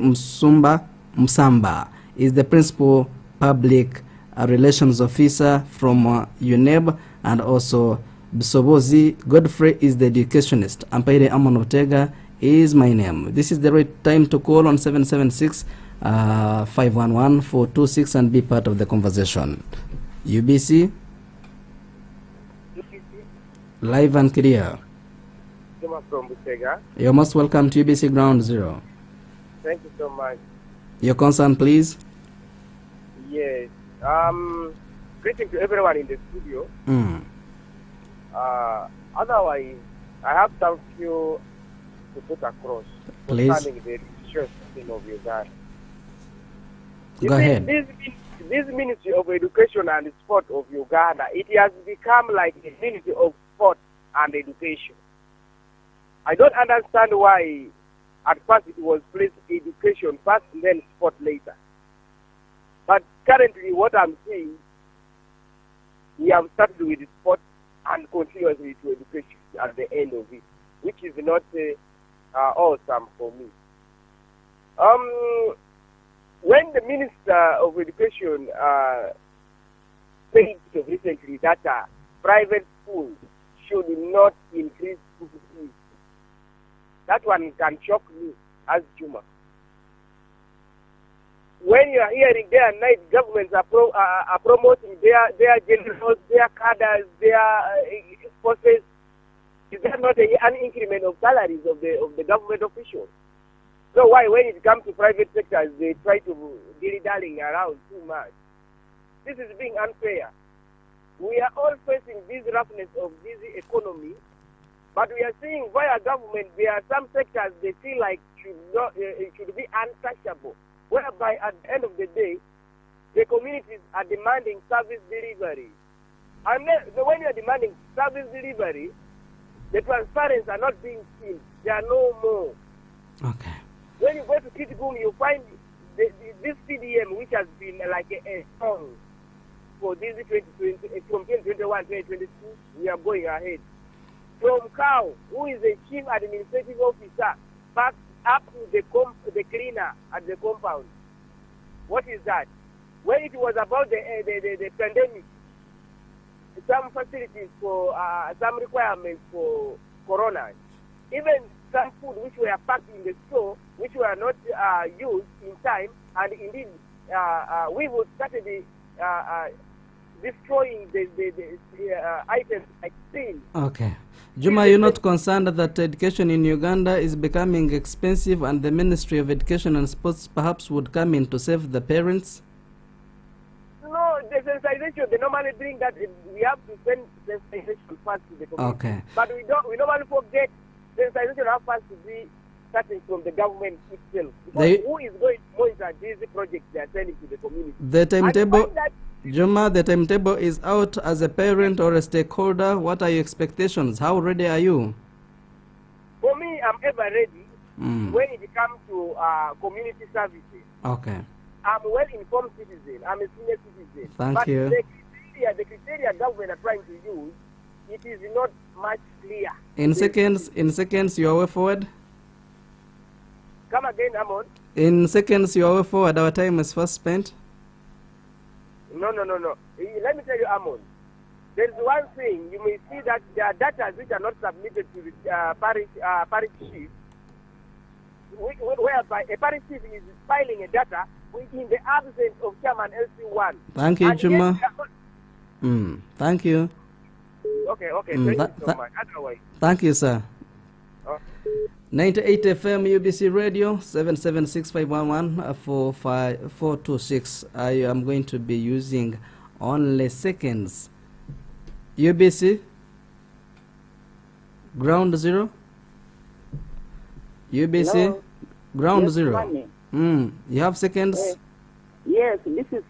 Msamba, is the Principal Public Relations Officer from UNEB, and also Bisobozi Godfrey is the Educationist. Ampaire Amon Otega is my name. This is the right time to call on 776-511-426 and be part of the conversation. UBC, live and clear. From Butega. You're most welcome to UBC Ground Zero. Thank you so much. Your concern, please. Yes. Greeting to everyone in the studio. Otherwise, I have some few to put across concerning the religious system of Uganda. Go ahead. This Ministry of Education and Sport of Uganda, it has become like a Ministry of Sport and Education. I don't understand why at first it was placed education first and then sport later. But currently what I'm seeing, we have started with sport and continuously to education at the end of it, which is not awesome for me. When the Minister of Education said recently that private schools should not increase school fees, that one can shock me as Juma. When you are hearing day and night, governments are promoting their generals, their cadres, their forces, is there not an increment of salaries of the government officials? So why, when it comes to private sectors, they try to dilly-dallying around too much? This is being unfair. We are all facing this roughness of this economy, but we are seeing via government there are some sectors they feel like it should be untouchable, whereby at the end of the day, the communities are demanding service delivery. And then, when you are demanding service delivery, the transparency are not being seen. They are no more. Okay. When you go to Kitgum, you find this CDM, which has been like a song for this 2020, from 2021 to 2022, we are going ahead. From Cow, who is a chief administrative officer, back up to the cleaner at the compound. What is that? When it was about the pandemic, some facilities for some requirements for corona, even some food which were packed in the store, which were not used in time, and indeed we would started destroying the items like steel. Okay. Juma, you're not concerned that education in Uganda is becoming expensive and the Ministry of Education and Sports perhaps would come in to save the parents? No, the sensitization, they normally bring that we have to send sensitization first to the community. Okay. But we normally forget sensitization has to be starting from the government itself. Because who is going to monitor these projects they are sending to the community? The timetable, Juma, the timetable is out. As a parent or a stakeholder, what are your expectations? How ready are you? For me, I'm ever ready when it comes to community services. Okay. I'm a well-informed citizen. I'm a senior citizen. Thank you. The criteria government are trying to use, it is not much clear. In seconds, you are way forward. Come again, Amon. In seconds, you are way forward. Our time is fast spent. No. Let me tell you, Amon. There's one thing. You may see that there are data which are not submitted to the parish chief, whereby a parish chief is filing a data in the absence of chairman LC1. Thank you, Juma. Thank you. Okay. Thank you so much. Otherwise. Thank you, sir. 98 FM UBC Radio 776-511 426. I am going to be using only seconds. UBC Ground Zero. UBC Hello? Ground Yes, Zero. You have seconds? Yes, this is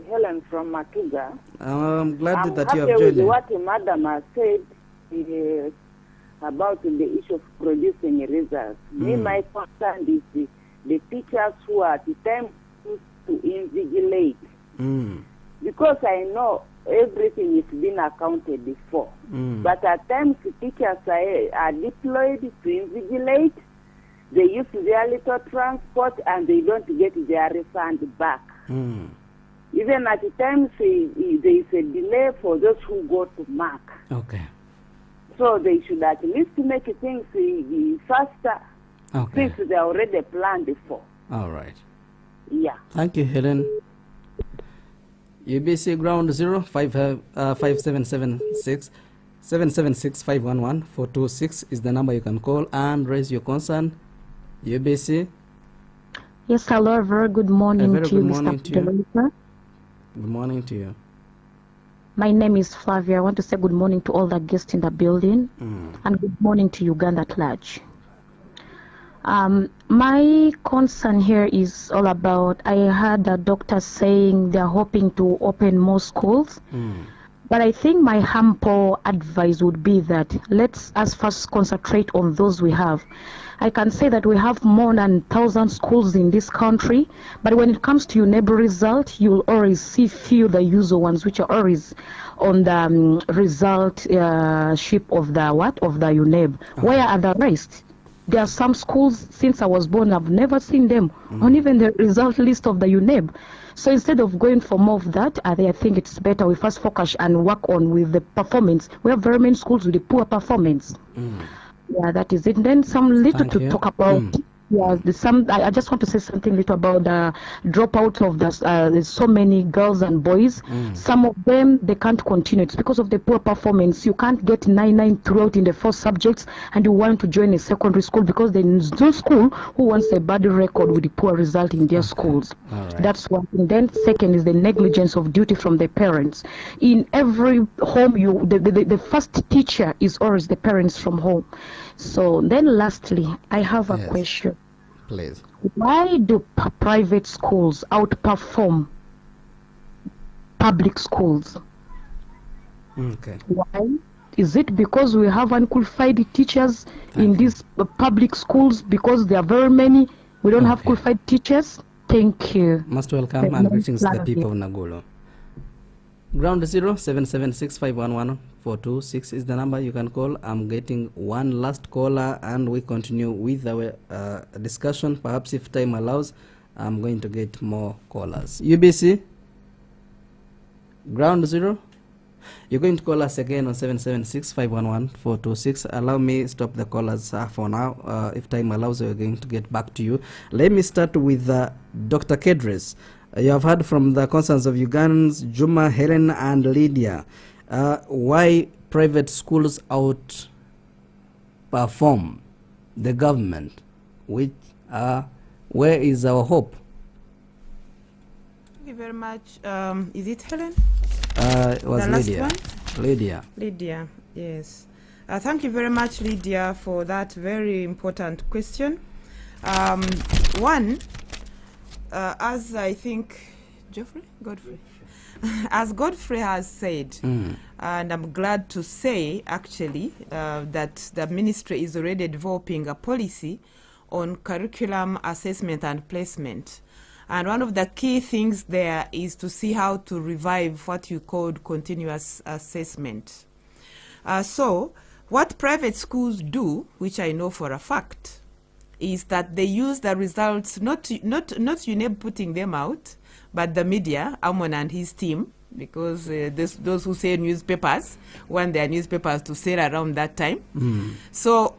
Helen from Matuga. I'm glad that you have joined. joined. What Madam has said about the issue of producing results. Me, my concern is the teachers who are at the time to invigilate. Because I know everything is being accounted for. But at times the teachers are deployed to invigilate. They use their little transport and they don't get their refund back. Even at the times there is a delay for those who go to mark. Okay. So they should at least make things faster, since they are already planned for. All right. Yeah. Thank you, Helen. UBC Ground 0 5776 511 426 is the number you can call and raise your concern. UBC. Yes, hello. Very good morning to you, Mr. Director. Good morning to you. My name is Flavia. I want to say good morning to all the guests in the building and good morning to Uganda at large. My concern here is all about, I heard the doctor saying they're hoping to open more schools, But I think my humble advice would be that let's us first concentrate on those we have. I can say that we have more than 1,000 schools in this country, but when it comes to UNEB result, you'll always see few the user ones which are always on the result ship of the UNEB. Okay. Where are the rest? There are some schools, since I was born, I've never seen them on even the result list of the UNEB. So instead of going for more of that, I think it's better we first focus and work on with the performance. We have very many schools with the poor performance. Yeah, that is it. And then some little to talk about. Yeah, I just want to say something little about the dropout of there's so many girls and boys. Some of them, they can't continue. It's because of the poor performance. You can't get 9 throughout in the 4 subjects and you want to join a secondary school because there's no school who wants a bad record with the poor result in their schools. Right. That's one thing. Then second is the negligence of duty from the parents. In every home, the first teacher is always the parents from home. So then lastly, I have a question. Please. Why do private schools outperform public schools? Okay. Why? Is it because we have unqualified teachers in these public schools because there are very many? We don't have qualified teachers? Thank you. Most welcome and greetings to the people of Nagolo. Ground 0776511 is the number you can call. I'm getting one last caller and we continue with our discussion. Perhaps if time allows, I'm going to get more callers. UBC, Ground 0, you're going to call us again on 776511426. Allow me stop the callers for now. If time allows, we're going to get back to you. Let me start with Dr. Kedres. You have heard from the concerns of Ugandans, Juma, Helen, and Lydia. Why private schools outperform the government? Where is our hope? Thank you very much. Is it Helen? It was the Lydia. Last one? Lydia, yes. Thank you very much, Lydia, for that very important question. As I think, Godfrey, as Godfrey has said, and I'm glad to say, actually, that the ministry is already developing a policy on curriculum assessment and placement. And one of the key things there is to see how to revive what you called continuous assessment. So what private schools do, which I know for a fact, is that they use the results, not UNEB putting them out, but the media, Amon and his team, because those who sell newspapers want their newspapers to sell around that time. So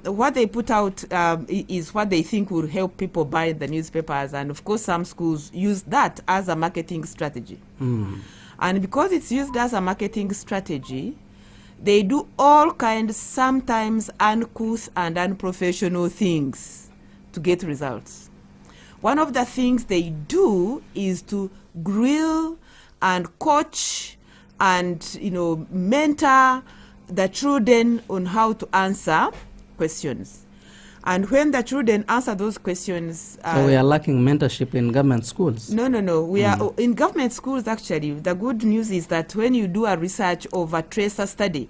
what they put out is what they think will help people buy the newspapers, and of course some schools use that as a marketing strategy. And because it's used as a marketing strategy, they do all kinds, sometimes uncouth and unprofessional things to get results. One of the things they do is to grill and coach and mentor the children on how to answer questions. And when the children answer those questions... so we are lacking mentorship in government schools? No. We are in government schools, actually. The good news is that when you do a research of a tracer study,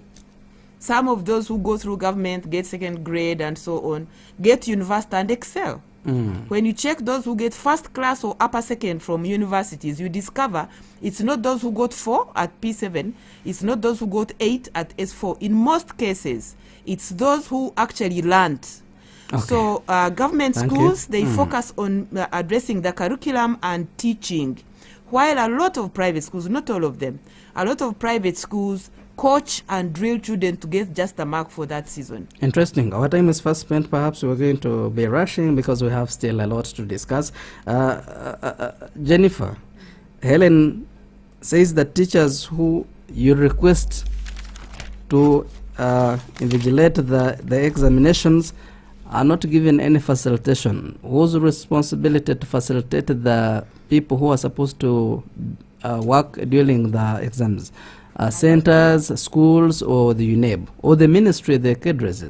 some of those who go through government, get second grade and so on, get university and excel. When you check those who get first class or upper second from universities, you discover it's not those who got 4 at P7, it's not those who got 8 at S4. In most cases, it's those who actually learned. Okay. So government schools, they focus on addressing the curriculum and teaching, while a lot of private schools, not all of them, a lot of private schools coach and drill children to get just a mark for that season. Interesting. Our time is fast spent. Perhaps we're going to be rushing because we have still a lot to discuss. Jennifer, Helen says that teachers who you request to invigilate the examinations are not given any facilitation. Whose responsibility to facilitate the people who are supposed to work during the exams? Centers, schools, or the UNEB, or the ministry, the cadres?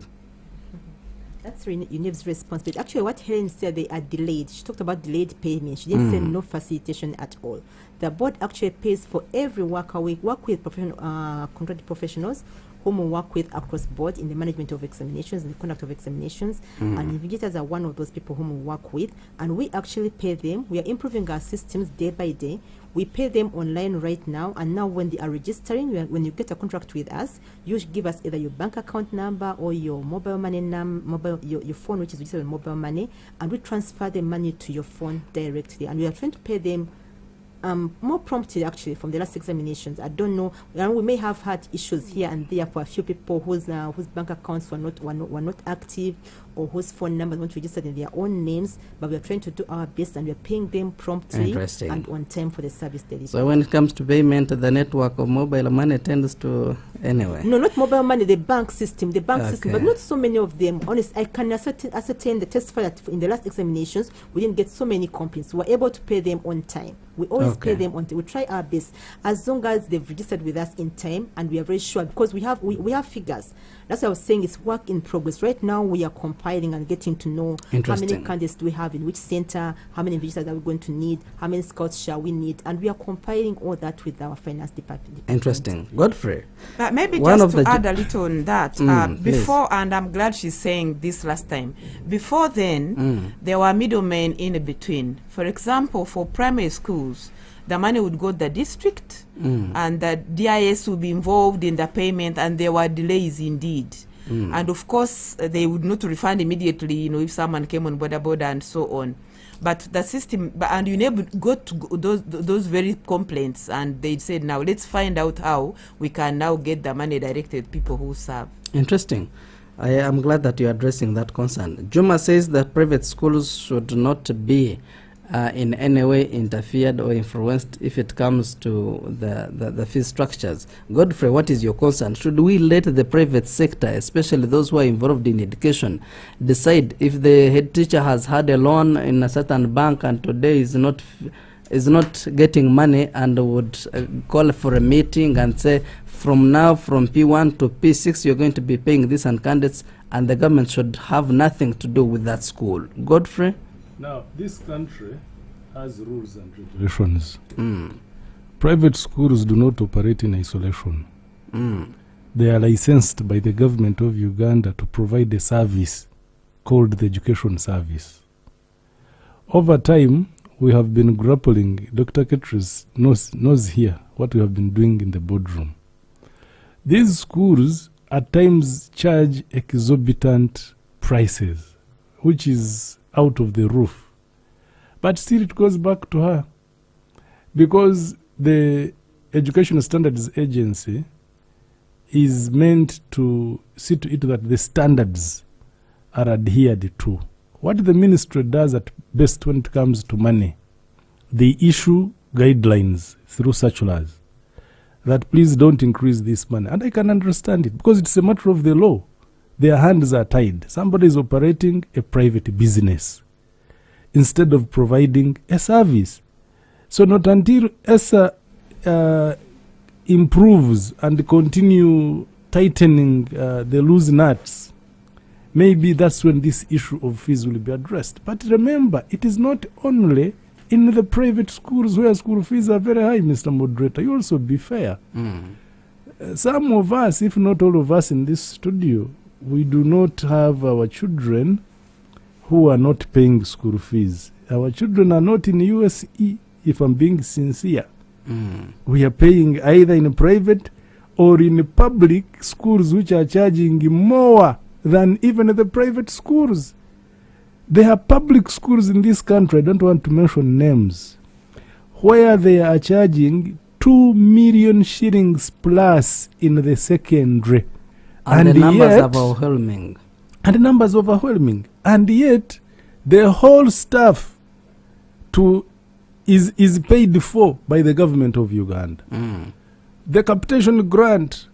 That's UNEB's responsibility. Actually, what Helen said, they are delayed. She talked about delayed payment. She didn't say no facilitation at all. The board actually pays for every worker we work with contracted professionals whom we work with across board in the management of examinations and the conduct of examinations. And invigilators are one of those people whom we work with. And we actually pay them. We are improving our systems day by day. We pay them online right now, and now when they are registering, when you get a contract with us, you should give us either your bank account number or your mobile money number, your phone, which is registered with mobile money, and we transfer the money to your phone directly. And we are trying to pay them more promptly, actually, from the last examinations. I don't know. We may have had issues here and there for a few people whose bank accounts were not active, or whose phone numbers weren't registered in their own names. But we are trying to do our best, and we are paying them promptly and on time for the service delivery. So when it comes to payment, the network of mobile money tends to anyway. No, not mobile money. The bank system, but not so many of them. Honestly, I can ascertain the testify that in the last examinations we didn't get so many complaints. We were able to pay them on time. We always pay them on time. We try our best as long as they've registered with us in time, and we are very sure because we have figures. That's what I was saying. It's work in progress. Right now we are compiling and getting to know how many candidates do we have in which center, how many visitors are we going to need, how many scouts shall we need, and we are compiling all that with our finance department. Interesting. Godfrey. Maybe just to add a little on that. Before, and I'm glad she's saying this last time, before then, there were middlemen in between. For example, for primary schools, the money would go to the district, and the DIS would be involved in the payment, and there were delays indeed. And of course, they would not refund immediately, if someone came on border and so on. But the system, and UNEB got to those very complaints, and they said, now let's find out how we can now get the money directed to people who serve. Interesting. I am glad that you're addressing that concern. Juma says that private schools should not be in any way interfered or influenced if it comes to the fee structures. Godfrey, what is your concern? Should we let the private sector, especially those who are involved in education, decide if the head teacher has had a loan in a certain bank and today is not getting money, and would call for a meeting and say, from now, from P1 to P6, you're going to be paying this and candidates, and the government should have nothing to do with that school? Godfrey? Now, this country has rules and regulations. Private schools do not operate in isolation. They are licensed by the government of Uganda to provide a service called the education service. Over time, we have been grappling, Dr. Ketris knows here what we have been doing in the boardroom. These schools at times charge exorbitant prices, which is out of the roof. But still it goes back to her, because the Education Standards Agency is meant to see to it that the standards are adhered to. What the ministry does at best when it comes to money, they issue guidelines through circulars that please don't increase this money. And I can understand it, because it's a matter of the law. Their hands are tied. Somebody is operating a private business instead of providing a service. So not until ESA improves and continue tightening the loose nuts, maybe that's when this issue of fees will be addressed. But remember, it is not only in the private schools where school fees are very high, Mr. Moderator. You also be fair. Some of us, if not all of us in this studio, we do not have our children who are not paying school fees. Our children are not in USE, if I'm being sincere. We are paying either in private or in public schools, which are charging more than even the private schools. There are public schools in this country, I don't want to mention names, where they are charging 2 million shillings plus in the secondary. And the numbers are overwhelming. And the numbers overwhelming. And yet, the whole staff is paid for by the government of Uganda. The capitation grant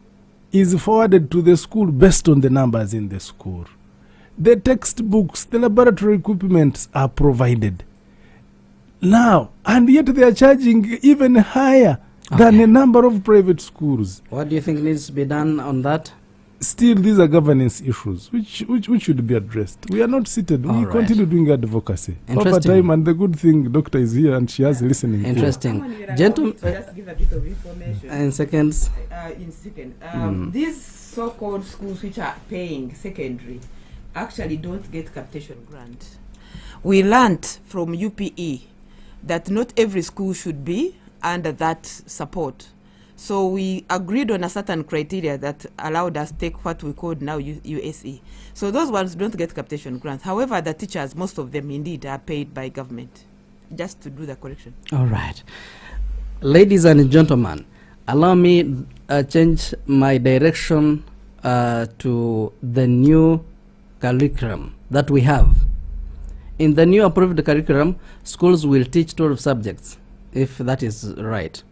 is forwarded to the school based on the numbers in the school. The textbooks, the laboratory equipments are provided. Now, and yet they are charging even higher than a number of private schools. What do you think needs to be done on that? still these are governance issues which should be addressed. We are not seated. All We right. continue doing advocacy over Interesting. time, and the good thing, doctor is here and she has listening ear. Interesting. Someone will allow Gentlemen, me to just give a bit of information. in seconds. In second. These so-called schools which are paying secondary actually don't get capitation grant. We learned from UPE that not every school should be under that support. So we agreed on a certain criteria that allowed us to take what we call now USE. So those ones don't get capitation grants. However, the teachers, most of them indeed are paid by government. Just to do the correction. All right. Ladies and gentlemen, allow me change my direction to the new curriculum that we have. In the new approved curriculum, schools will teach 12 subjects, if that is right.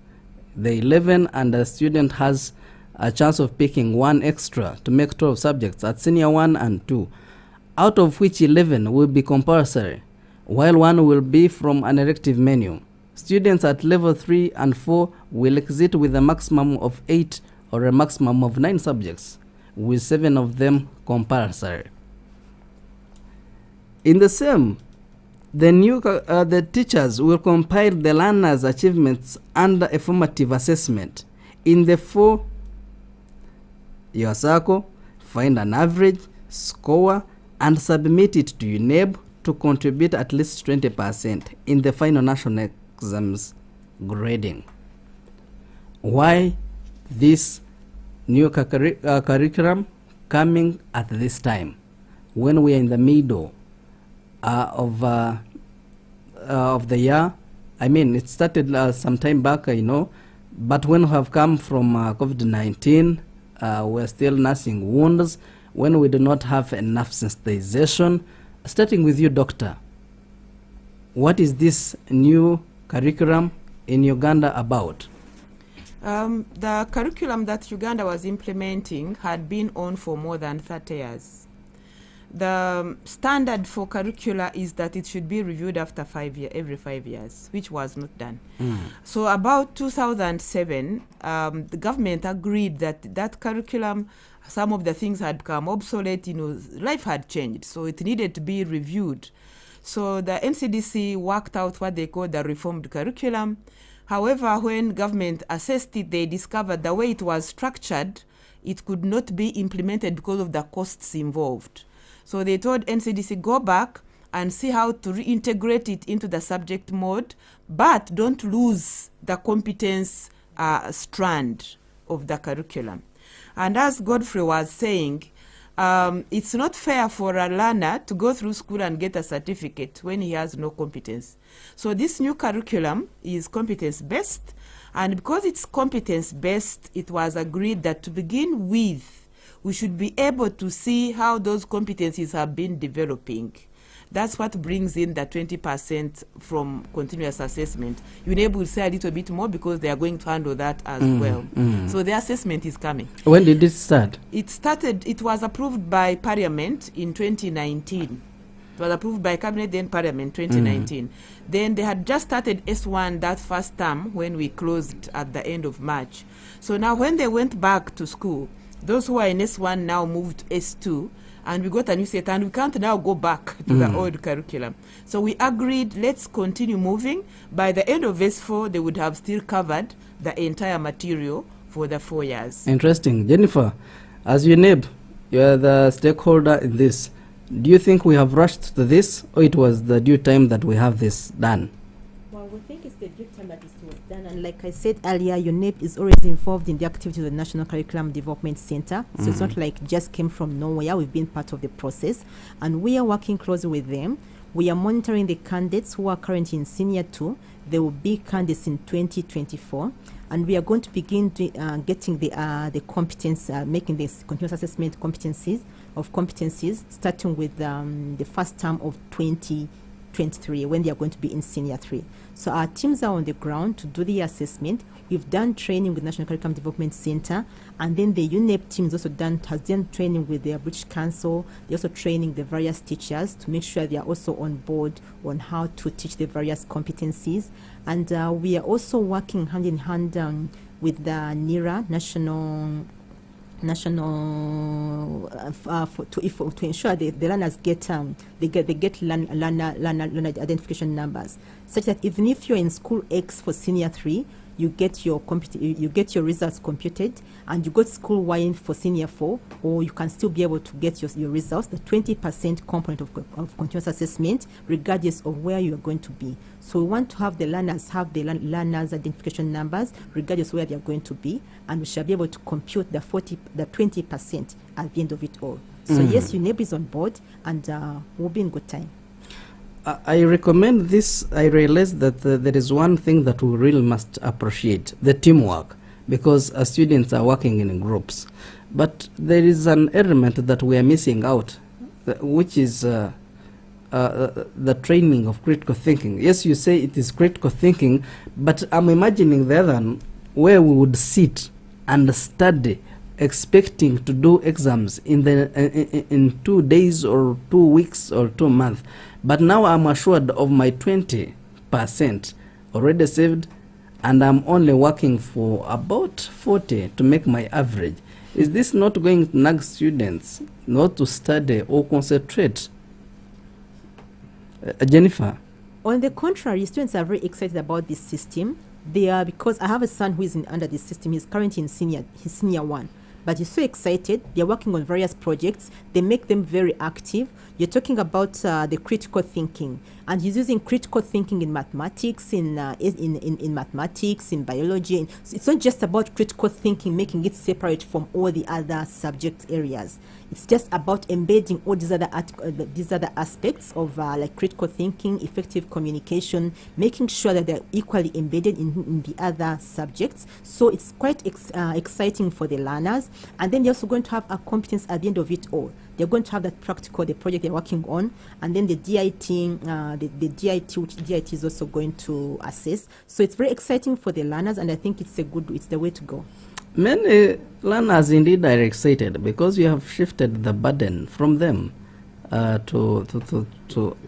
The 11 and the student has a chance of picking one extra to make 12 subjects at senior 1 and 2, out of which 11 will be compulsory, while one will be from an elective menu. Students at level 3 and 4 will exit with a maximum of 8 or a maximum of 9 subjects, with 7 of them compulsory. In the same, the teachers will compile the learners' achievements under a formative assessment. In the 4, your circle, find an average, score, and submit it to UNEB to contribute at least 20% in the final national exams grading. Why this new curriculum coming at this time, when we are in the middle of the year? I mean, it started some time back, but when we have come from COVID-19, we're still nursing wounds, when we do not have enough sensitization. Starting with you, doctor, what is this new curriculum in Uganda about? The curriculum that Uganda was implementing had been on for more than 30 years. The standard for curricula is that it should be reviewed after every 5 years, which was not done. So about 2007, the government agreed that that curriculum, some of the things had become obsolete, life had changed, so it needed to be reviewed. So the NCDC worked out what they call the reformed curriculum. However, when government assessed it, they discovered the way it was structured, it could not be implemented because of the costs involved. So they told NCDC, go back and see how to reintegrate it into the subject mode, but don't lose the competence strand of the curriculum. And as Godfrey was saying, it's not fair for a learner to go through school and get a certificate when he has no competence. So this new curriculum is competence-based, and because it's competence-based, it was agreed that to begin with, we should be able to see how those competencies have been developing. That's what brings in the 20% from continuous assessment. UNEB will say a little bit more because they are going to handle that as well. So the assessment is coming. When did it start? It was approved by Parliament in 2019. It was approved by Cabinet, then Parliament, 2019. Then they had just started S1 that first term when we closed at the end of March. So now when they went back to school, those who are in S1 now moved to S2, and we got a new set, and we can't now go back to the old curriculum. So we agreed, let's continue moving. By the end of S4, they would have still covered the entire material for the 4 years. Interesting. Jennifer, as UNEB, you are the stakeholder in this. Do you think we have rushed to this, or it was the due time that we have this done? Well, we think it's the due time that it was done, and like I said earlier, UNEB is already involved in the activities of the National Curriculum Development Center, so it's not like just came from nowhere. We've been part of the process, and we are working closely with them. We are monitoring the candidates who are currently in Senior 2. They will be candidates in 2024, and we are going to begin getting the competence, making this continuous assessment competencies, starting with the first term of 2023, when they are going to be in Senior 3. So our teams are on the ground to do the assessment. We've done training with National Curriculum Development Center, and then the UNEB team has done training with the Abridged Council. They're also training the various teachers to make sure they are also on board on how to teach the various competencies. And we are also working hand in hand with the NIRA, National national to ensure the learners get learner identification numbers, such that even if you're in school X for senior 3, you get your results computed, and you go to school Y for senior 4, or you can still be able to get your results, the 20% component of continuous assessment, regardless of where you are going to be. So we want to have the learners have the learners identification numbers regardless of where they are going to be, and we shall be able to compute the 20% at the end of it all. So yes, UNEB is on board, and we'll be in good time. I recommend this. I realize that there is one thing that we really must appreciate: the teamwork, because students are working in groups. But there is an element that we are missing out, which is the training of critical thinking. Yes, you say it is critical thinking, but I'm imagining the other one where we would sit and study, expecting to do exams in 2 days or 2 weeks or 2 months. But now I'm assured of my 20% already saved, and I'm only working for about 40 to make my average. Is this not going to nag students not to study or concentrate? Jennifer? On the contrary, students are very excited about this system. They are, because I have a son who is under this system. He's currently in senior 1. But he's so excited. They're working on various projects. They make them very active. You're talking about the critical thinking, and he's using critical thinking in mathematics, in mathematics, in biology. So it's not just about critical thinking, making it separate from all the other subject areas. It's just about embedding all these other aspects of like critical thinking, effective communication, making sure that they're equally embedded in the other subjects. So it's quite exciting for the learners. And then they're also going to have a competence at the end of it all. They're going to have that practical, the project they're working on, and then the DIT, which DIT is also going to assess. So it's very exciting for the learners, and I think it's the way to go. Many learners indeed are excited because you have shifted the burden from them to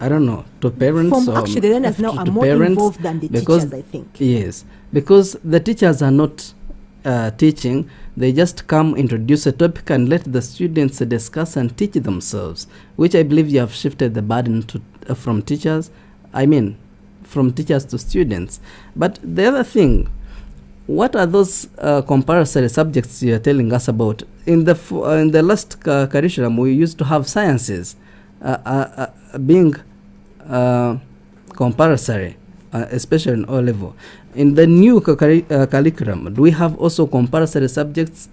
I don't know, to parents. Actually, the learners now are more involved than the teachers, I think. Yes, because the teachers are not teaching. They just come, introduce a topic, and let the students discuss and teach themselves, which I believe you have shifted the burden from teachers to students. But the other thing, what are those compulsory subjects you are telling us about? In the last curriculum, we used to have sciences being compulsory, especially in O level. In the new curriculum, do we have also compulsory subjects?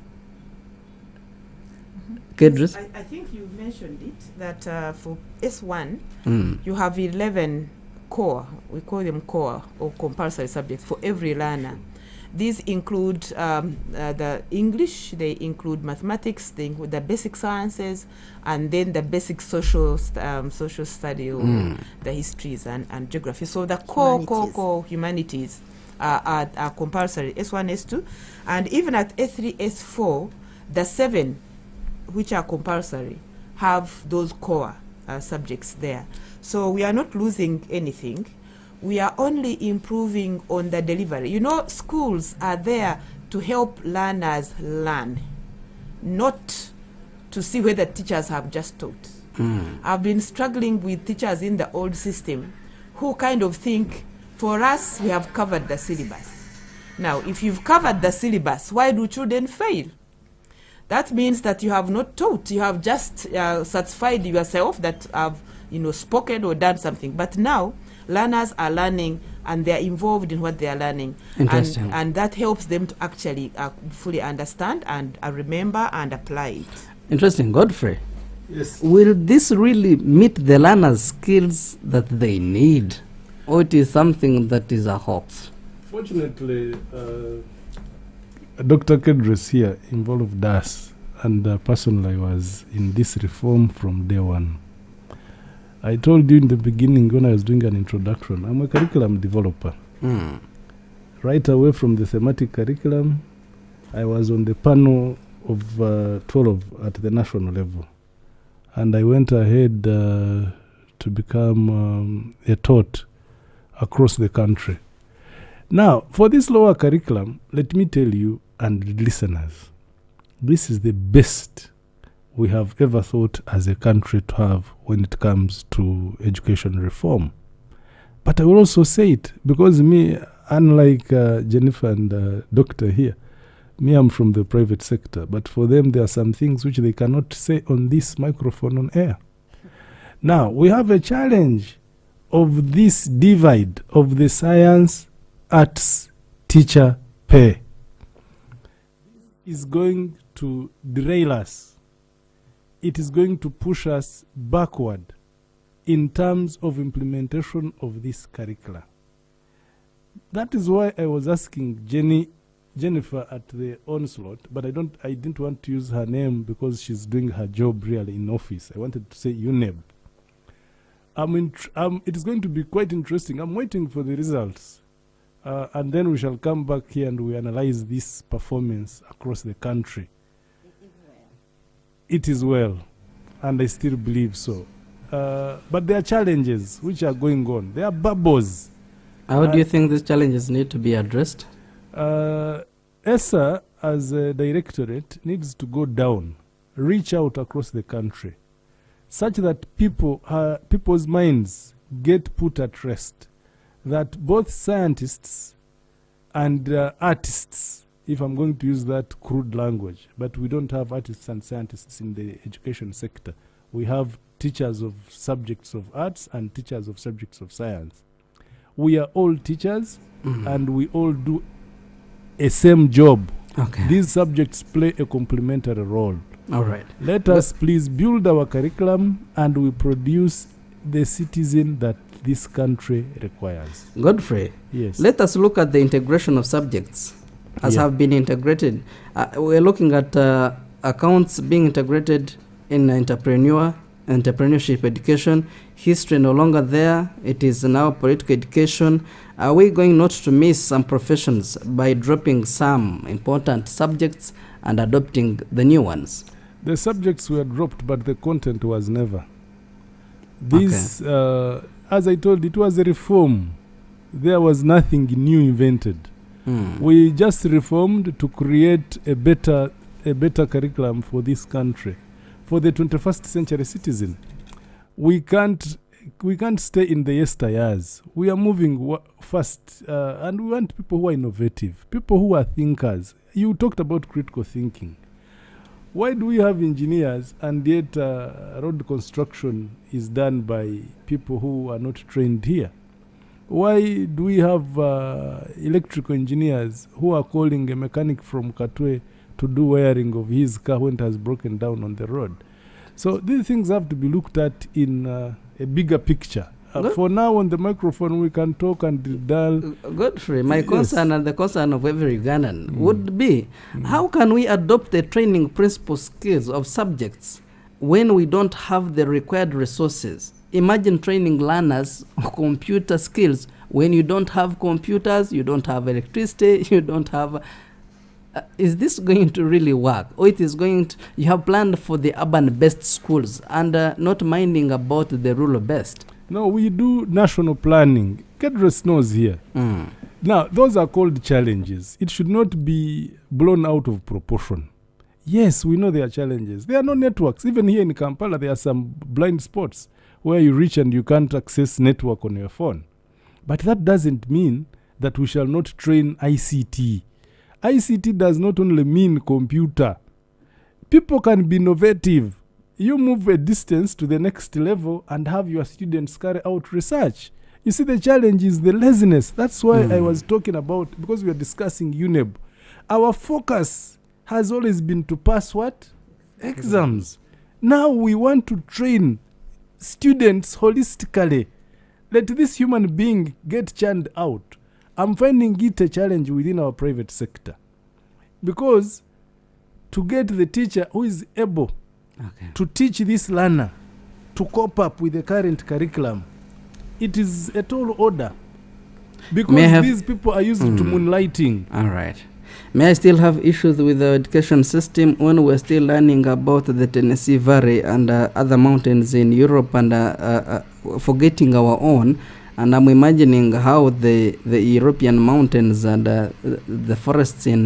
Kedris? I think you mentioned it, that for S1, you have 11 core, we call them core or compulsory subjects for every learner. These include the English, they include mathematics, they include the basic sciences, and then the basic social study, or the histories and geography. So the core humanities are compulsory, S1, S2, and even at S3, S4, the 7, which are compulsory, have those core subjects there. So we are not losing anything. We are only improving on the delivery. You know, schools are there to help learners learn, not to see whether teachers have just taught. I've been struggling with teachers in the old system who kind of think, for us, we have covered the syllabus. Now, if you've covered the syllabus, why do children fail? That means that you have not taught. You have just satisfied yourself that I've spoken or done something. But now, learners are learning, and they are involved in what they are learning. And that helps them to actually fully understand and remember and apply it. Interesting. Godfrey? Yes. Will this really meet the learners' skills that they need, or it is something that is a hoax? Fortunately, Dr. Kedris here involved us, and personally I was in this reform from day one. I told you in the beginning when I was doing an introduction, I'm a curriculum developer. Right away from the thematic curriculum, I was on the panel of 12 at the national level. And I went ahead to become a taught across the country. Now, for this lower curriculum, let me tell you and listeners this is the best we have ever thought as a country to have when it comes to education reform. But I will also say it because me, unlike Jennifer and Doctor here, me, I'm from the private sector. But for them, there are some things which they cannot say on this microphone on air. Now, we have a challenge of this divide of the science, arts, teacher pay. Is going to derail us. It is going to push us backward in terms of implementation of this curricula. That is why I was asking Jennifer at the onslaught, but I didn't want to use her name because she's doing her job really in office. I wanted to say UNEB. It is going to be quite interesting. I'm waiting for the results. And then we shall come back here and we analyze this performance across the country. It is well, and I still believe so. But there are challenges which are going on. There are bubbles. How do you think these challenges need to be addressed? ESSA, as a directorate, needs to go down, reach out across the country, such that people's minds get put at rest. That both scientists and artists, if I'm going to use that crude language, but we don't have artists and scientists in the education sector. We have teachers of subjects of arts and teachers of subjects of science. We are all teachers and we all do a same job. Okay. These subjects play a complementary role. All right. Let us please build our curriculum and we produce the citizen that this country requires. Godfrey, yes. Let us look at the integration of subjects as have been integrated. We're looking at accounts being integrated in entrepreneurship education. History no longer there. It is now political education. Are we going not to miss some professions by dropping some important subjects and adopting the new ones? The subjects were dropped, but the content was never. This, as I told, it was a reform. There was nothing new invented. We just reformed to create a better curriculum for this country, for the 21st century citizen. We can't stay in the yesteryears. We are moving fast, and we want people who are innovative, people who are thinkers. You talked about critical thinking. Why do we have engineers and yet road construction is done by people who are not trained here? Why do we have electrical engineers who are calling a mechanic from Katwe to do wiring of his car when it has broken down on the road? So these things have to be looked at in a bigger picture. For now, on the microphone, we can talk and dull. Godfrey, my concern and the concern of every Ugandan would be, how can we adopt the training principle skills of subjects when we don't have the required resources? Imagine training learners computer skills when you don't have computers, you don't have electricity, you don't have... is this going to really work? Or it is going to... You have planned for the urban-based schools and not minding about the rural-based. No, we do national planning. Kedros knows here. Now, those are called challenges. It should not be blown out of proportion. Yes, we know there are challenges. There are no networks. Even here in Kampala, there are some blind spots where you reach and you can't access network on your phone. But that doesn't mean that we shall not train ICT. ICT does not only mean computer. People can be innovative. You move a distance to the next level and have your students carry out research. You see, the challenge is the laziness. That's why I was talking about, because we are discussing UNEB. Our focus has always been to pass what? Exams. Now we want to train students holistically. Let this human being get churned out. I'm finding it a challenge within our private sector. Because to get the teacher who is able to teach this learner to cope up with the current curriculum, it is a tall order. Because these people are used to moonlighting. All right. May I still have issues with the education system when we're still learning about the Tennessee Valley and other mountains in Europe and forgetting our own? And I'm imagining how the European mountains and the forests in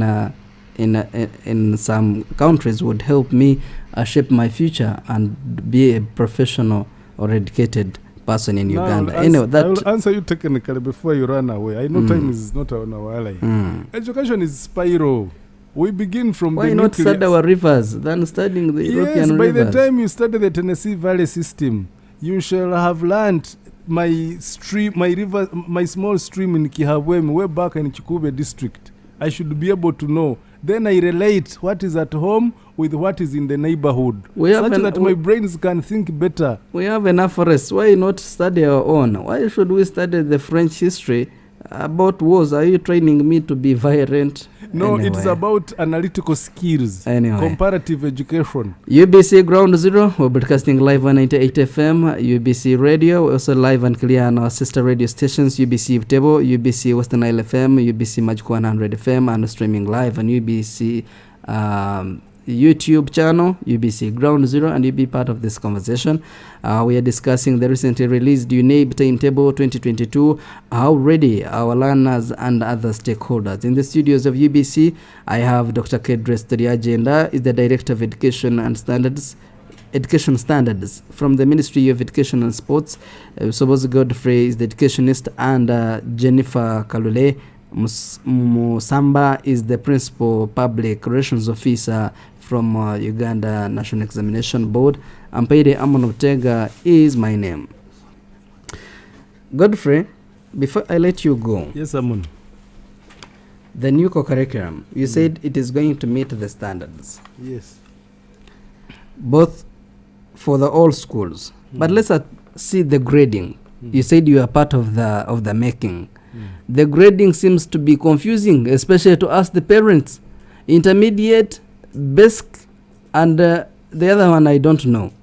in some countries would help me shape my future and be a professional or educated person in Uganda. Anyway, I will answer you technically before you run away. I know time is not on our line. Education is spiral. We begin from Why the not nucleus. study our rivers than studying the European by rivers? the time you study the Tennessee Valley system, you shall have learned my stream, my river, my small stream in Kihabwemi, way back in Chikube district. I should be able to know. Then I relate what is at home with what is in the neighborhood, such that my brains can think better. We have enough forests. Why not study our own? Why should we study the French history about wars? Are you training me to be violent? No, anyway. It's about analytical skills, comparative education. UBC Ground Zero, we're broadcasting live on 98 FM, UBC Radio, we're also live and clear on our sister radio stations, UBC Butebo, UBC Western Nile FM, UBC Magic 100 FM, and streaming live on UBC YouTube channel, UBC Ground Zero, and you'll be part of this conversation. We are discussing the recently released UNEB Timetable 2022, how ready our learners and other stakeholders. In the studios of UBC, I have Dr. Kedres Toriagenda, is the Director of Education Standards from the Ministry of Education and Sports. Sobozi Godfrey is the Educationist, and Jennifer Kalule Musamba is the Principal Public Relations Officer from Uganda National Examination Board. Ampaire Amonotega is my name. Godfrey, before I let you go. Yes, Amon. The new curriculum, you said it is going to meet the standards. Yes. Both for the all schools. But let's see the grading. You said you are part of the making. The grading seems to be confusing, especially to us the parents. Intermediate, basic, and the other one I don't know.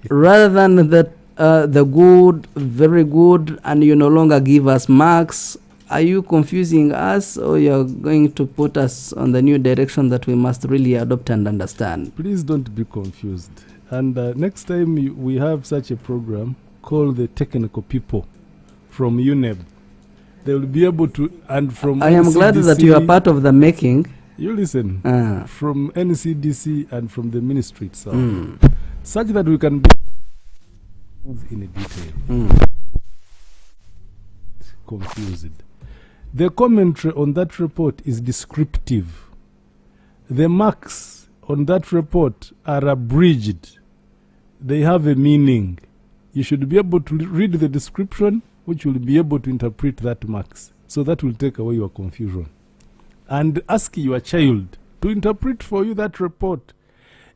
Rather than the good, very good, and you no longer give us marks, are you confusing us, or you're going to put us on the new direction that we must really adopt and understand? Please don't be confused. And next time we have such a program, call the technical people from UNEB. They will be able to, and from I am glad that you are part of the making. You listen, from NCDC and from the ministry itself, such that we can be in a detail. Confused. The commentary on that report is descriptive. The marks on that report are abridged. They have a meaning. You should be able to read the description, which will be able to interpret that marks. So that will take away your confusion. And ask your child to interpret for you that report.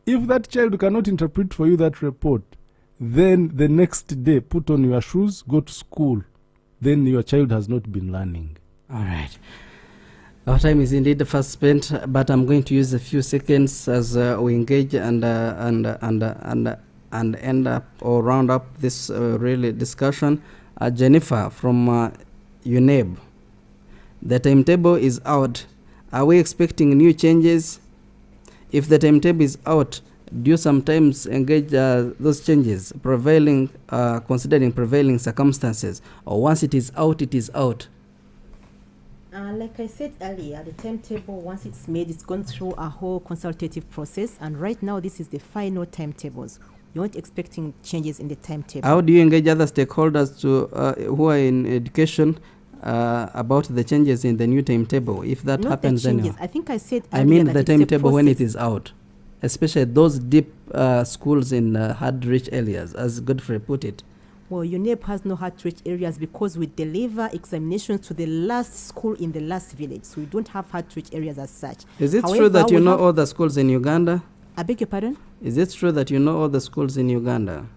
If that child cannot interpret for you that report, then the next day, put on your shoes, go to school. Then your child has not been learning. All right. Our time is indeed fast spent, but I'm going to use a few seconds as we engage and end up or round up this really discussion. Jennifer from UNEB, the timetable is out. Are we expecting new changes? If the timetable is out, do you sometimes engage those changes, considering prevailing circumstances, or once it is out, it is out? Like I said earlier, the timetable, once it's made, it's gone through a whole consultative process, and right now this is the final timetables. You're not expecting changes in the timetable. How do you engage other stakeholders who are in education about the changes in the new timetable? If that not happens, the changes. then I think I said I mean the timetable when it is out, especially those deep schools in hard-to-reach areas, as Godfrey put it. Well, UNEB has no hard-to-reach areas because we deliver examinations to the last school in the last village, so we don't have hard-to-reach areas as such. Is it true that you know all the schools in Uganda? I beg your pardon? Is it true that you know all the schools in Uganda?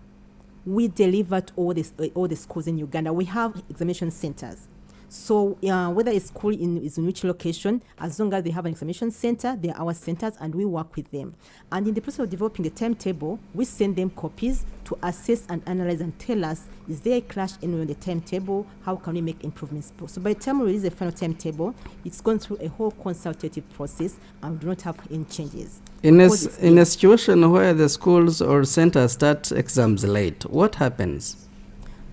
We deliver to all the schools in Uganda. We have examination centers. So whether a school is in which location, as long as they have an examination center, they are our centers, and we work with them. And in the process of developing the timetable, we send them copies to assess and analyze and tell us, is there a clash anywhere in the timetable? How can we make improvements? So by the time we release the final timetable, it's gone through a whole consultative process, and we do not have any changes. In a situation where the schools or centers start exams late, what happens?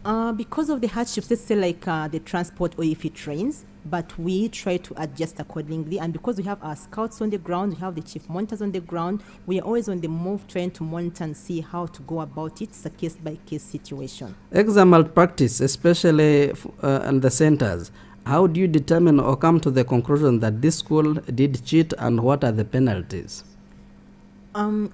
Because of the hardships, let's say like the transport or if it rains, but we try to adjust accordingly. And because we have our scouts on the ground, we have the chief monitors on the ground, we are always on the move trying to monitor and see how to go about it. It's a case-by-case situation. Exam malpractice, especially in the centers, how do you determine or come to the conclusion that this school did cheat, and what are the penalties?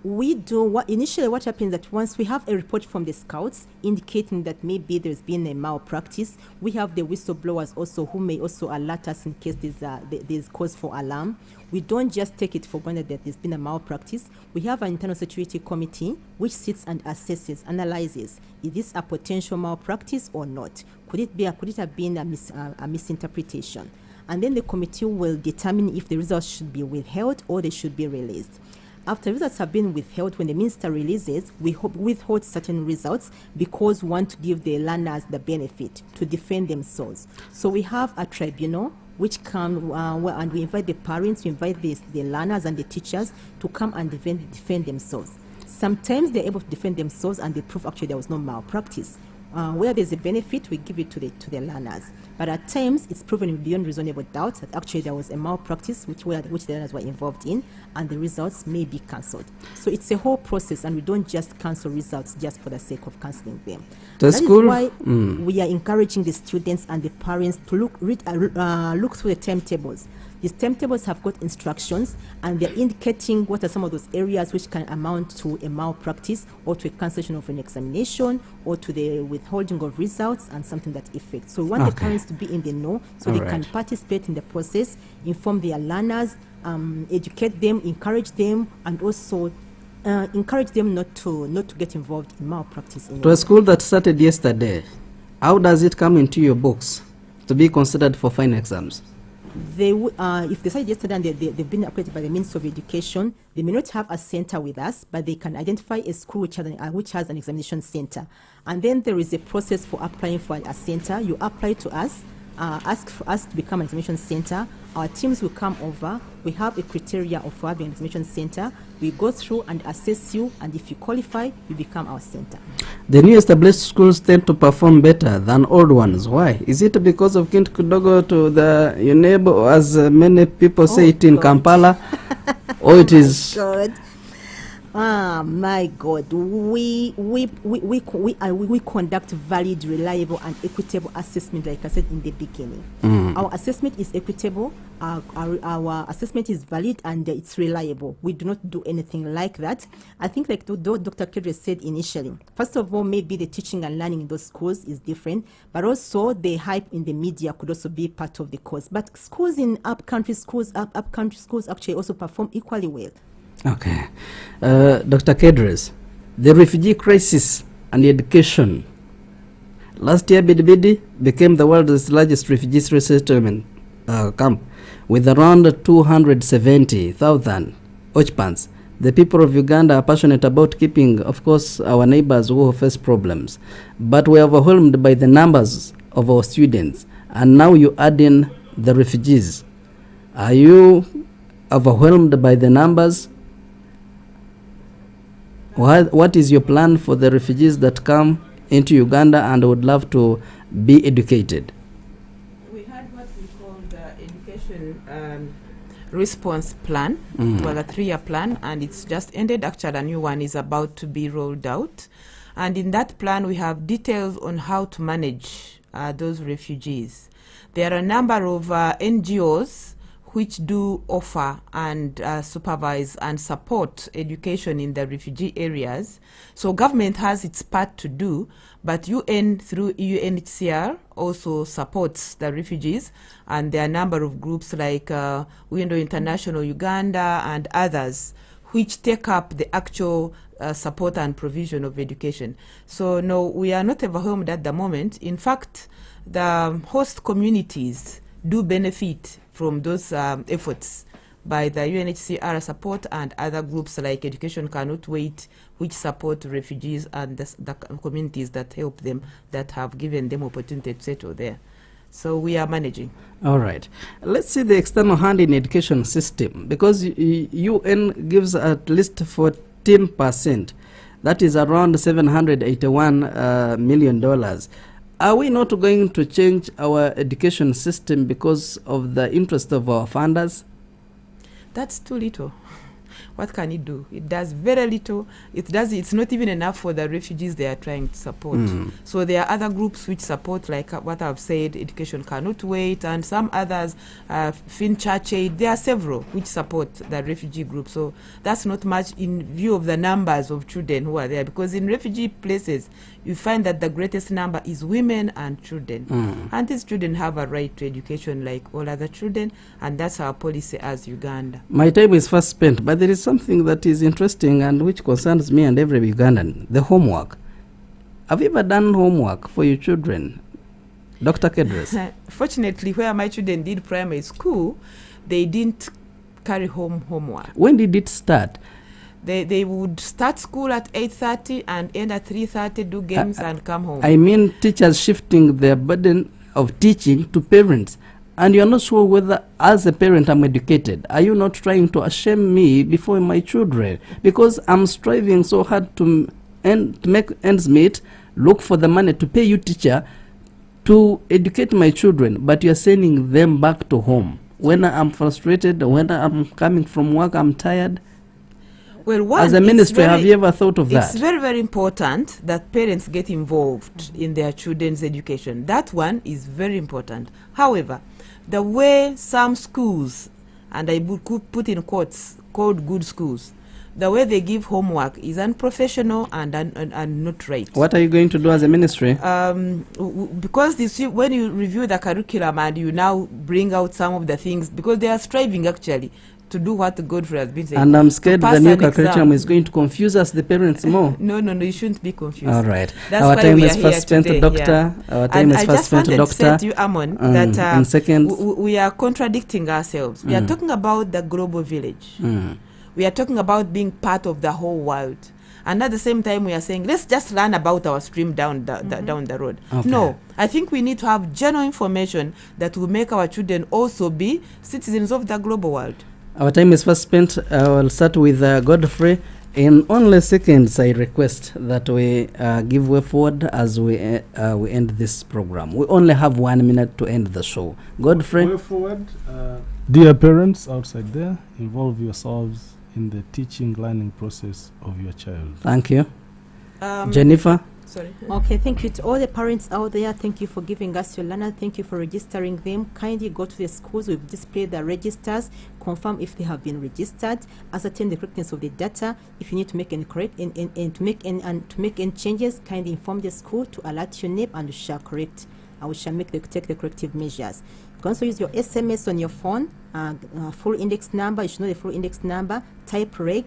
We do initially what happens that once we have a report from the scouts indicating that maybe there's been a malpractice, we have the whistleblowers also who may also alert us in case there's cause for alarm. We don't just take it for granted that there's been a malpractice. We have an internal security committee which sits and assesses, analyzes, is this a potential malpractice or not? Could it have been a misinterpretation? And then the committee will determine if the results should be withheld or they should be released. After results have been withheld, when the minister releases, we withhold certain results because we want to give the learners the benefit to defend themselves. So we have a tribunal which come and we invite the parents, we invite the learners and the teachers to come and defend themselves. Sometimes they're able to defend themselves and they prove actually there was no malpractice. Where there's a benefit, we give it to the learners. But at times, it's proven beyond reasonable doubt that actually there was a malpractice which the learners were involved in, and the results may be cancelled. So it's a whole process, and we don't just cancel results just for the sake of cancelling them. That is why we are encouraging the students and the parents to look through the timetables. These timetables have got instructions, and they're indicating what are some of those areas which can amount to a malpractice or to a cancellation of an examination or to the withholding of results and something that effect. So we want the parents to be in the know so they can participate in the process, inform their learners, educate them, encourage them, and also encourage them not to get involved in malpractice. To a school that started yesterday, how does it come into your books to be considered for final exams? If they started yesterday and they've been accredited by the Ministry of Education, they may not have a center with us, but they can identify a school which has an examination center. And then there is a process for applying for a center. You apply to us, ask for us to become an examination center. Our teams will come over. We have a criteria of having an examination center. We go through and assess you, and if you qualify, you become our center. The new established schools tend to perform better than old ones. Why? Is it because of Kint Kudogo to the UNEB, or as many people say it in Kampala, or it is? God. My God, we conduct valid, reliable, and equitable assessment, like I said in the beginning. Our assessment is equitable, our assessment is valid, and it's reliable. We do not do anything like that. I think like Dr. Kedre said initially, first of all, maybe the teaching and learning in those schools is different, but also the hype in the media could also be part of the cause. But schools in up-country schools actually also perform equally well. Okay. Dr. Kedres, the refugee crisis and education. Last year, Bidibidi became the world's largest refugee resettlement camp with around 270,000 occupants. The people of Uganda are passionate about keeping, of course, our neighbors who face problems. But we are overwhelmed by the numbers of our students. And now you add in the refugees. Are you overwhelmed by the numbers? What is your plan for the refugees that come into Uganda and would love to be educated? We had what we call the education response plan. It was a 3-year plan, and it's just ended. Actually, a new one is about to be rolled out. And in that plan, we have details on how to manage those refugees. There are a number of NGOs which do offer and supervise and support education in the refugee areas. So government has its part to do, but UN through UNHCR also supports the refugees, and there are a number of groups like Window International Uganda and others which take up the actual support and provision of education. So no, we are not overwhelmed at the moment. In fact, the host communities do benefit from those efforts by the UNHCR support and other groups like Education Cannot Wait, which support refugees and the communities that help them, that have given them opportunity to settle there. So we are managing. All right. Let's see the external hand in education system, because UN gives at least 14%. That is around $781 million. Are we not going to change our education system because of the interest of our funders? That's too little. What can it do? It does very little. It's not even enough for the refugees they are trying to support. So there are other groups which support, like what I've said, Education Cannot Wait, and some others, Fin Church Aid. There are several which support the refugee group. So that's not much in view of the numbers of children who are there, because in refugee places, you find that the greatest number is women and children. And these children have a right to education like all other children, and that's our policy as Uganda. My time is fast spent, but there is something that is interesting and which concerns me and every Ugandan, the homework. Have you ever done homework for your children? Dr. Kedres? Fortunately, where my children did primary school, they didn't carry home homework. When did it start? They would start school at 8:30 and end at 3:30, do games and come home. I mean teachers shifting their burden of teaching to parents. And you're not sure whether, as a parent, I'm educated. Are you not trying to shame me before my children? Because I'm striving so hard to make ends meet, look for the money to pay you, teacher, to educate my children, but you're sending them back to home. When I'm frustrated, when I'm coming from work, I'm tired. Well, as a ministry, have you ever thought of that? It's very, very important that parents get involved in their children's education. That one is very important. However, the way some schools, and I could put in quotes, called good schools, the way they give homework is unprofessional and not right. What are you going to do as a ministry? Because when you review the curriculum and you now bring out some of the things, because they are striving actually to do what Godfrey has been saying. And I'm scared the new curriculum is going to confuse us, the parents, more. No, you shouldn't be confused. All right. That's our why time we is are first here spent, today, Doctor. Yeah. Our time is first spent, Doctor. I just wanted to say to you, Amon, that in seconds. We are contradicting ourselves. We are talking about the global village. We are talking about being part of the whole world. And at the same time, we are saying, let's just learn about our stream down the road. Okay. No, I think we need to have general information that will make our children also be citizens of the global world. Our time is first spent. I will start with Godfrey. In only seconds, I request that we give way forward as we end this program. We only have 1 minute to end the show. Godfrey. Way forward. Dear parents outside there, involve yourselves in the teaching, learning process of your child. Thank you. Jennifer. Sorry. Okay, thank you to all the parents out there. Thank you for giving us your learner. Thank you for registering them. Kindly go to the schools. We've displayed the registers. Confirm if they have been registered. Ascertain the correctness of the data. If you need to make any to make any changes, kindly inform the school to alert UNEB and we shall correct. And we shall take the corrective measures. You can also use your SMS on your phone. Full index number. You should know the full index number. Type reg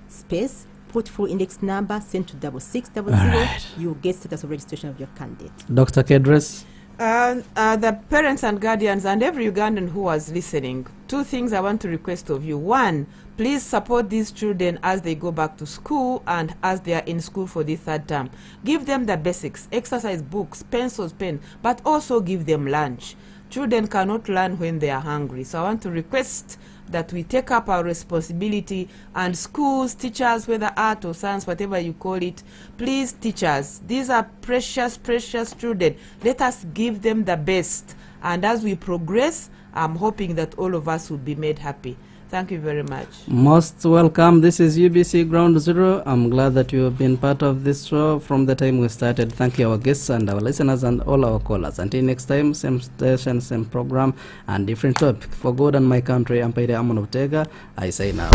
space. Put full index number, send to 6600. Right. You get status of registration of your candidate. Dr. Kedres. The parents and guardians and every Ugandan who was listening, 2 things I want to request of you. 1, please support these children as they go back to school and as they are in school for the 3rd term. Give them the basics, exercise books, pencils, pen, but also give them lunch. Children cannot learn when they are hungry. So I want to request that we take up our responsibility, and schools, teachers, whether art or science, whatever you call it, please, teachers, these are precious, precious children. Let us give them the best. And as we progress, I'm hoping that all of us will be made happy. Thank you very much. Most welcome. This is UBC Ground Zero. I'm glad that you have been part of this show from the time we started. Thank you, our guests and our listeners and all our callers. Until next time, same station, same program, and different topic. For God and my country, I'm Paide Amon of Tega. I say now.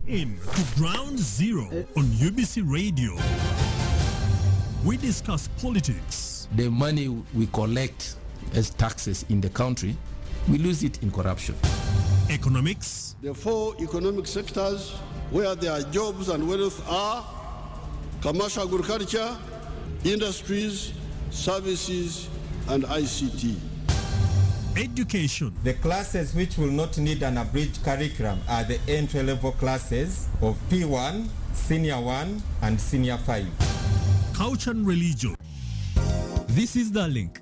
In to Ground Zero on UBC Radio, we discuss politics. The money we collect as taxes in the country, we lose it in corruption. Economics. The 4 economic sectors where their jobs and wealth are: commercial agriculture, industries, services, and ICT. Education. The classes which will not need an abridged curriculum are the entry-level classes of P1, Senior 1, and Senior 5. Culture and religion. This is The Link,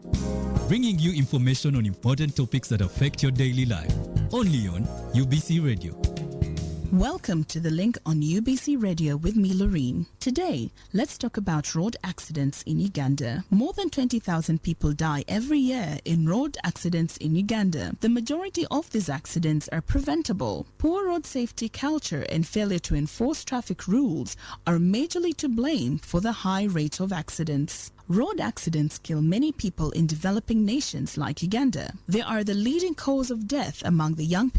bringing you information on important topics that affect your daily life, only on UBC Radio. Welcome to The Link on UBC Radio with me, Loreen. Today, let's talk about road accidents in Uganda. More than 20,000 people die every year in road accidents in Uganda. The majority of these accidents are preventable. Poor road safety culture and failure to enforce traffic rules are majorly to blame for the high rate of accidents. Road accidents kill many people in developing nations like Uganda. They are the leading cause of death among the young people